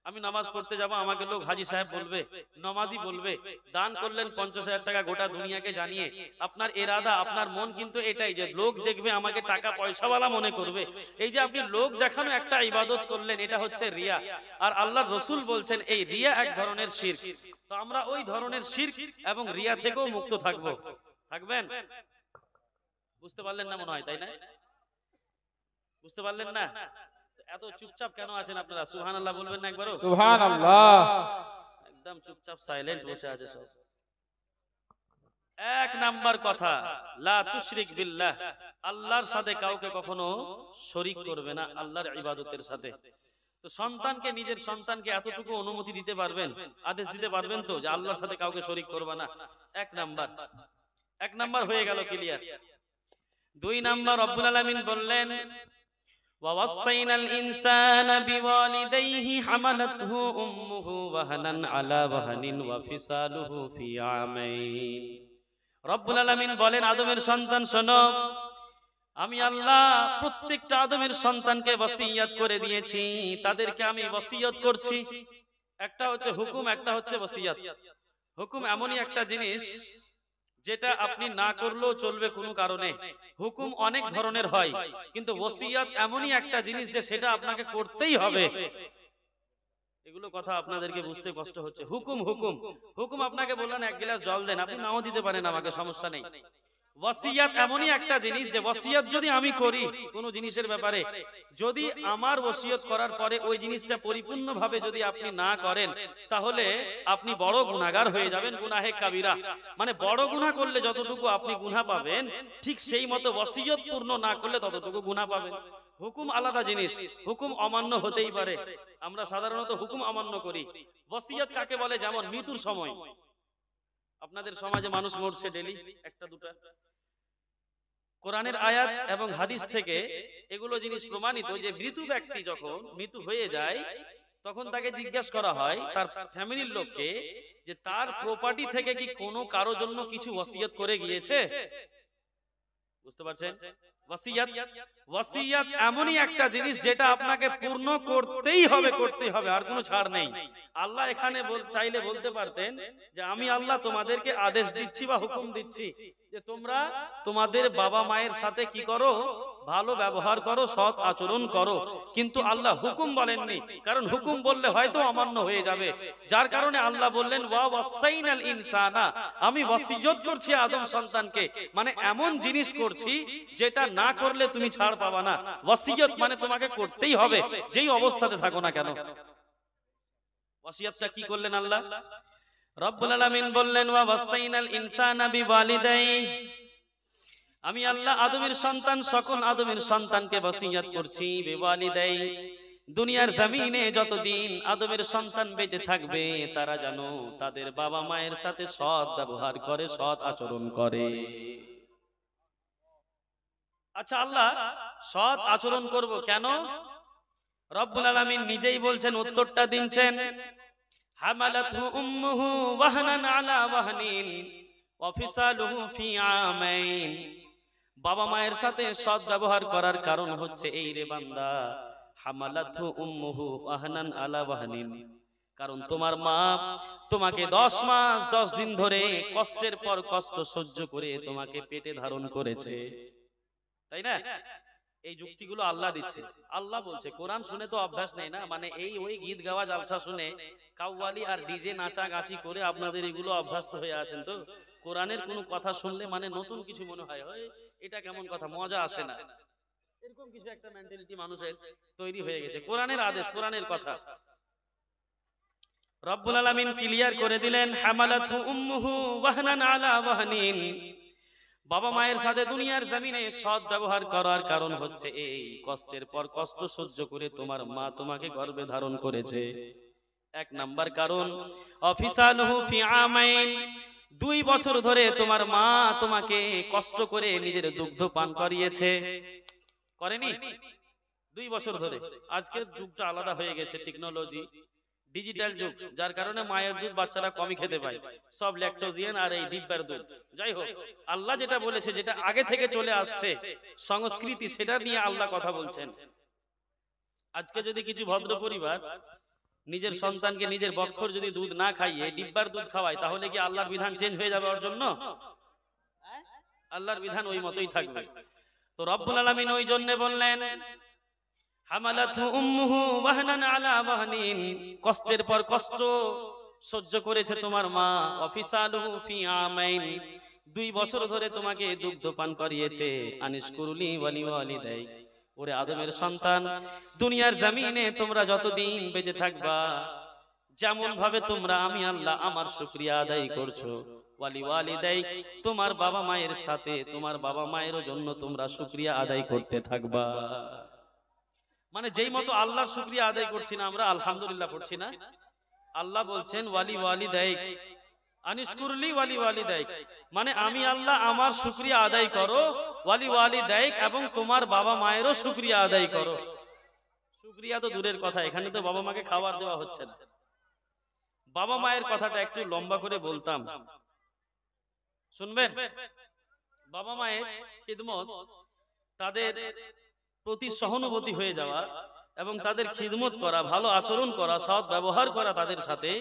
আমি নামাজ পড়তে যাব, আমাকে লোক হাজী সাহেব বলবে, নমাজি বলবে, দান করলেন 50,000 টাকা গোটা দুনিয়াকে জানিয়ে, আপনার ইরাদা, আপনার মন কিন্তু এটাই যে লোক দেখবে, আমাকে টাকা পয়সাওয়ালা মনে করবে। এই যে আপনি লোক দেখানো একটা ইবাদত করলেন, এটা হচ্ছে রিয়া। আর আল্লাহর রাসূল বলছেন এই রিয়া এক ধরনের শিরক। তো আমরা ওই ধরনের শিরক এবং রিয়া থেকেও মুক্ত থাকবো। থাকবেন? বুঝতে পারলেন না মনে হয়, তাই না? বুঝতে পারলেন না? এত চুপচাপ কেন আছেন আপনারা? সুবহানাল্লাহ বলবেন না একবারও? সুবহানাল্লাহ। একদম চুপচাপ সাইলেন্ট বসে আছে সব। এক নাম্বার কথা, লা তুশরিক বিল্লাহ, আল্লাহর সাথে কাউকে কখনো শরীক করবে না আল্লাহর ইবাদতের সাথে। তো সন্তানকে, নিজের সন্তানকে এতটুকু অনুমতি দিতে পারবেন, আদেশ দিতে পারবেন তো, যে আল্লাহর সাথে কাউকে শরীক করবে না? এক নাম্বার হয়ে গেল, ক্লিয়ার। 2 নাম্বার, রব্বুল আলামিন বললেন وَوَصَّيْنَا الْإِنسَانَ بِوَالِدَيْهِ حَمَلَتْهُ أُمُّهُ وَهْنًا عَلَى وَهْنٍ وَفِصَالُهُ فِي عَامَيْنِ। রব্বুল আলামিন বলেন, আদমের সন্তান শোনো, আমি আল্লাহ প্রত্যেকটা আদমের সন্তানকে ওসিয়ত করে দিয়েছি, তাদেরকে আমি ওসিয়ত করছি। একটা হচ্ছে হুকুম, একটা হচ্ছে ওসিয়ত। হুকুম এমনই একটা জিনিস যেটা আপনি না করলেও চলবে কোনো কারণে। হুকুম অনেক ধরনের হয়, কিন্তু ওসিয়ত এমনই একটা জিনিস যে সেটা আপনাকে করতেই হবে। এগুলো কথা আপনাদেরকে বুঝতে কষ্ট হচ্ছে। হুকুম, হুকুম, হুকুম আপনাকে বললেন 1 গ্লাস জল দেন, আপনি নাও দিতে পারেন, আমাকে সমস্যা নেই। ওসিয়ত এমনই একটা জিনিস যে ওসিয়ত যদি আমি করি কোনো জিনিসের ব্যাপারে, যদি আমার ওসিয়ত করার পরে ওই জিনিসটা পরিপূর্ণভাবে যদি আপনি না করেন, তাহলে আপনি বড় গুনাহগার হয়ে যাবেন, গুনাহে কাবিরা। মানে বড় গুনাহ করলে যতটুকু আপনি গুনাহ পাবেন, ঠিক সেই মতো ওসিয়ত পূর্ণ না করলে ততটুকু গুনাহ পাবেন। হুকুম আলাদা জিনিস, হুকুম অমান্য হতেই পারে, আমরা সাধারণত হুকুম অমান্য করি। ওসিয়ত কাকে বলে? যেমন মৃত্যুর সময় আপনাদের সমাজে মানুষ মরছে ডেলি, একটা দুটা, কোরআনের আয়াত এবং হাদিস থেকে এগুলো জিনিস প্রমাণিত যে মৃত ব্যক্তি যখন মৃত্যু হয়ে যায়, তখন তাকে জিজ্ঞাসা করা হয় তার ফ্যামিলির লোককে, যে তার প্রপার্টি থেকে কি কোনো কারো জন্য কিছু ওসিয়ত করে গিয়েছে? বুঝতে পারছেন? ওসিয়ত, ওসিয়ত এমনই একটা জিনিস যেটা আপনাকে পূর্ণ করতেই হবে, করতেই হবে, আর কোনো ছাড় নেই। আল্লাহ এখানে চাইলে বলতে পারতেন যে আমি আল্লাহ তোমাদেরকে আদেশ দিচ্ছি বা হুকুম দিচ্ছি যে তোমরা তোমাদের বাবা মায়ের সাথে কি করো, ভালো ব্যবহার করো, সৎ আচরণ করো। কিন্তু আল্লাহ হুকুম বলেননি, কারণ হুকুম বললে হয়তো অমান্য হয়ে যাবে। যার কারণে আল্লাহ বললেন ওয়া ওয়াসাইনাল ইনসানা, আমি ওসিয়ত করছি আদম সন্তানকে, মানে এমন জিনিস করছি যেটা না করলে তুমি ছাড় পাবা না। ওসিয়ত মানে তোমাকে করতেই হবে, যেই অবস্থাতে থাকো না কেন। ওসিয়তটা কি করলেন আল্লাহ? রব্বুল আলামিন বললেন ওয়া ওয়াসাইনাল ইনসানা বিওয়ালিদাইহি, আমি আল্লাহ আদমের সন্তান সকল আদমের সন্তানকে ওসিয়ত করছি বিওয়ালিদাইহি, দুনিয়ার জমিনে যতদিন আদমের সন্তান বেঁচে থাকবে তারা যেন তাদের বাবা মায়ের সাথে সৎ ব্যবহার করে, সৎ আচরণ করে। আচ্ছা, আল্লাহ সৎ আচরণ করব কেন? রব্বুল আলামিন নিজেই বলছেন, উত্তরটা দিচ্ছেন, হামালাতহু উম্মুহু ওয়াহনান আলা ওয়াহনিন ওয়া ফিসালুহু ফি আমাইন। বাবা মায়ের সাথে সৎ ব্যবহার করার কারণ হচ্ছে এই রে বান্দা, হামালাতহু উম্মুহু ওয়াহনান আলা ওয়াহনিন, কারণ তোমার মা তোমাকে 10 মাস 10 দিন ধরে কষ্টের পর কষ্ট সহ্য করে তোমাকে পেটে ধারণ করেছে, তাই না? এই যুক্তিগুলো আল্লাহ দিচ্ছে। আল্লাহ বলছে, কোরআন শুনে তো অভ্যাস নেই না, মানে এই ওই গীত গাওয়া জালসা শুনে কাওয়ালি আর ডিজে নাচাগাচি করে আপনাদের এগুলো অভ্যস্ত হয়ে আছেন। তো কোরআনের কোনো কথা শুনলে মানে নতুন কিছু মনে হয়, এটা কেমন কথা, মজা আসে না, এরকম কিছু একটা মেন্টালিটি মানুষের তৈরি হয়ে গেছে। কোরআনের আদেশ, কোরআনের কথা রব্বুল আলামিন ক্লিয়ার করে দিলেন, হামালাতহু উম্মুহু ওয়াহনান আলা ওয়াহনিন। বাবা মায়ের সাথে দুনিয়ার জমিনে সৎ ব্যবহার করার কারণ হচ্ছে এই, কষ্টের পর কষ্ট সহ্য করে তোমার মা তোমাকে গর্ভে ধারণ করেছে। 1 নাম্বার কারণ, অফিসালহু ফি আমাইন, 2 বছর ধরে তোমার মা তোমাকে কষ্ট করে নিজের দুগ্ধ পান করিয়েছে, করেনি? 2 বছর ধরে। আজকের যুগটা আলাদা হয়ে গেছে, টেকনোলজি, ডিজিটাল যুগ, যার কারণে মায়ের দুধ বাচ্চারা কমই খেতে পায়, সব ল্যাকটোজিয়ান আর এই ডিব্বার দুধ। যাই হোক, আল্লাহ যেটা বলেছে, যেটা আগে থেকে চলে আসছে সংস্কৃতি, সেটা নিয়ে আল্লাহ কথা বলছেন। আজকে যদি কিছু ভদ্র পরিবার নিজের সন্তানকে নিজের বক্ষর যদি দুধ না খাইয়ে ডিব্বার দুধ খাওয়ায়, তাহলে কি আল্লাহর বিধান চেঞ্জ হয়ে যাবে ওর জন্য? আল্লাহর বিধান ওই মতোই থাকবে। তো রব্বুল আলামিন ওই জন্য বললেন, হামালাতহু উম্মুহু ওয়াহনান আলা ওয়াহনিন, কষ্টের পর কষ্ট সহ্য করেছে তোমার মা, ওয়াফিসালুহু ফি আমাইন, 2 বছর ধরে তোমাকে দুগ্ধ পান করিয়েছে। আনিশকুরলি ওয়ালি ওয়ালিদাইক, ওরে আদমের সন্তান, দুনিয়ার জমিনে তোমরা যতদিন বেঁচে থাকবা, যেমন ভাবে তোমরা আমি আল্লাহ আমার শুকরিয়া আদায় করছো, ওয়ালি ওয়ালিদাইক, তোমার বাবা মায়ের সাথে তোমার বাবা মায়ের জন্য তোমরা শুকরিয়া আদায় করতে থাকবা। মানে যেই মতো আল্লাহর শুকরিয়া আদায় করছি না আমরা, আলহামদুলিল্লাহ পড়ছি না, আল্লাহ বলছেন ওয়ালি ওয়ালিদাইক আনিশকুরলি ওয়ালি ওয়ালিদাইক, মানে আমি আল্লাহ আমার শুকরিয়া আদায় করো, ওয়ালি ওয়ালিদাইক, এবং তোমার বাবা মায়েরও শুকরিয়া আদায় করো। শুকরিয়া তো দূরের কথা, এখানে তো বাবা মাকে খাবার দেওয়া হচ্ছে না। বাবা মায়ের কথাটা একটু লম্বা করে বলতাম, শুনবেন? বাবা মায়ের খিদমত, তাদের প্রতি সহানুভূতি হয়ে যাওয়া এবং তাদের খিদমত করা, ভালো আচরণ করা, সৎ ব্যবহার করা তাদের সাথে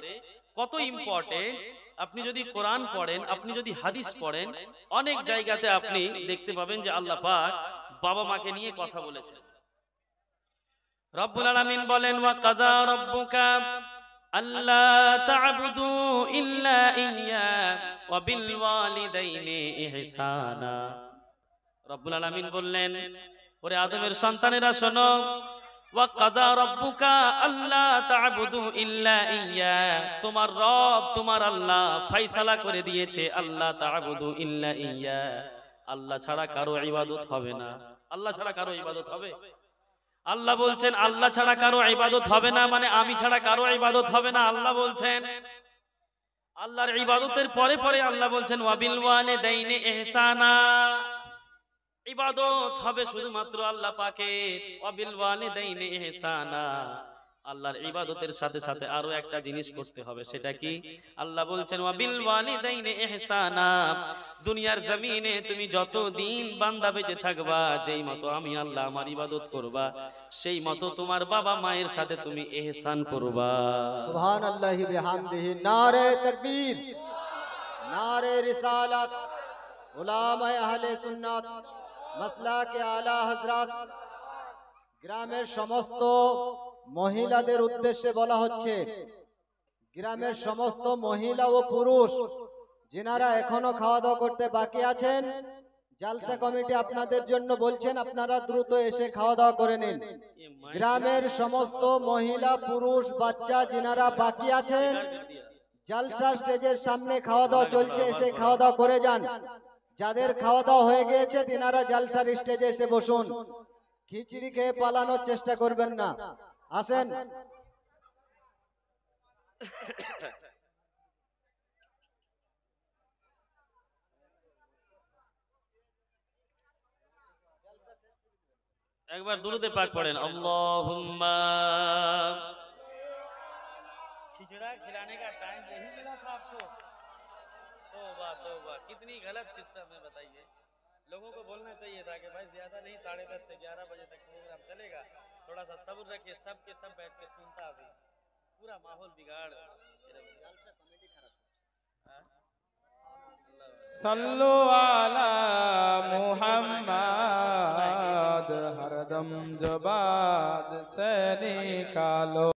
কত ইম্পর্টেন্ট। আপনি যদি কোরআন পড়েন, আপনি যদি হাদিস পড়েন, অনেক জায়গাতে আপনি দেখতে পাবেন যে আল্লাহ পাক বাবা মাকে নিয়ে কথা বলেছেন। রব্বুল আলামিন বলেন, ওয়া কাযা রাব্বুকা আল্লা তা'বুদু ইল্লা ইয়্যা ওয়া বিল ওয়ালিদাইনি ইহসানা। রব্বুল আলামিন বললেন, ওরে আদমের সন্তানেরা শোনো, ওয়া কাযা রাব্বুকা আল্লা তা'বুদু ইল্লা ইয়্যা, তোমার রব তোমার আল্লাহ ফয়সালা করে দিয়েছে, আল্লাহ তা'বুদু ইল্লা ইয়্যা, আল্লাহ ছাড়া কারো ইবাদত হবে না। আল্লাহ ছাড়া কারো ইবাদত হবে? আল্লাহ বলছেন আল্লাহ ছাড়া কারো ইবাদত হবে না, মানে আমি ছাড়া কারো ইবাদত হবে না। আল্লাহ বলছেন, আল্লাহর ইবাদতের পরে পরে আল্লাহ বলছেন ওয়া বিল ওয়ালিদাইনি ইহসানা, ইবাদত হবে শুধুমাত্র আল্লাহ পাকের, ওয়া বিল ওয়ালিদাইনি ইহসানা, আল্লাহর ইবাদতের সাথে সাথে আরো একটা জিনিস করতে হবে, সেটা কি? আল্লাহ বলছেন ওয়া বিল ওয়ালিদাইনি ইহসানা, দুনিয়ার জমিনে তুমি যতদিন বান্দা বেঁচে থাকবা, যেই মতো আমি আল্লাহ আমার ইবাদত করবা, সেই মতো তোমার বাবা মায়ের সাথে তুমি ইহসান করবা। সুবহানাল্লাহি বিহামদিহি। নারে তাকবীর, নারে রিসালাত, উলামায়ে আহলে সুন্নাত, মাসলাকে আলা হযরত। গ্রামের সমস্ত মহিলাদের উদ্দেশ্যে বলা হচ্ছে, গ্রামের সমস্ত মহিলা ও পুরুষ যিনারা এখনো খাওয়া দাওয়া করতে বাকি আছেন, জালসা কমিটি আপনাদের জন্য বলছেন আপনারা দ্রুত এসে খাওয়া দাওয়া করে নিন। গ্রামের সমস্ত মহিলা পুরুষ বাচ্চা যিনারা বাকি আছেন, জালসা স্টেজের সামনে খাওয়া দাওয়া চলছে, এসে খাওয়া দাওয়া করে যান। যাদের খাওয়া দাওয়া হয়ে গিয়েছে তিনারা জালসার স্টেজে এসে বসুন, খিচড়ি খেয়ে পালানোর চেষ্টা করবেন না, আসেন। একবার দুরূদে পাক পড়েন, अल्लाहुम्मा। खिचड़ा खिलाने का टाइम यही मिला था आपको? तौबा तौबा, कितनी गलत सिस्टम है बताइए। लोगों को बोलना चाहिए था कि भाई ज्यादा नहीं, 10:30 से 11 बजे तक प्रोग्राम चलेगा, थोड़ा सा सब्र रखिए, सब के सब बैठ के सुनता अभी, पूरा माहौल बिगाड़। सल्लु अला मुहम्मद, हरदम जबाद से निकालो।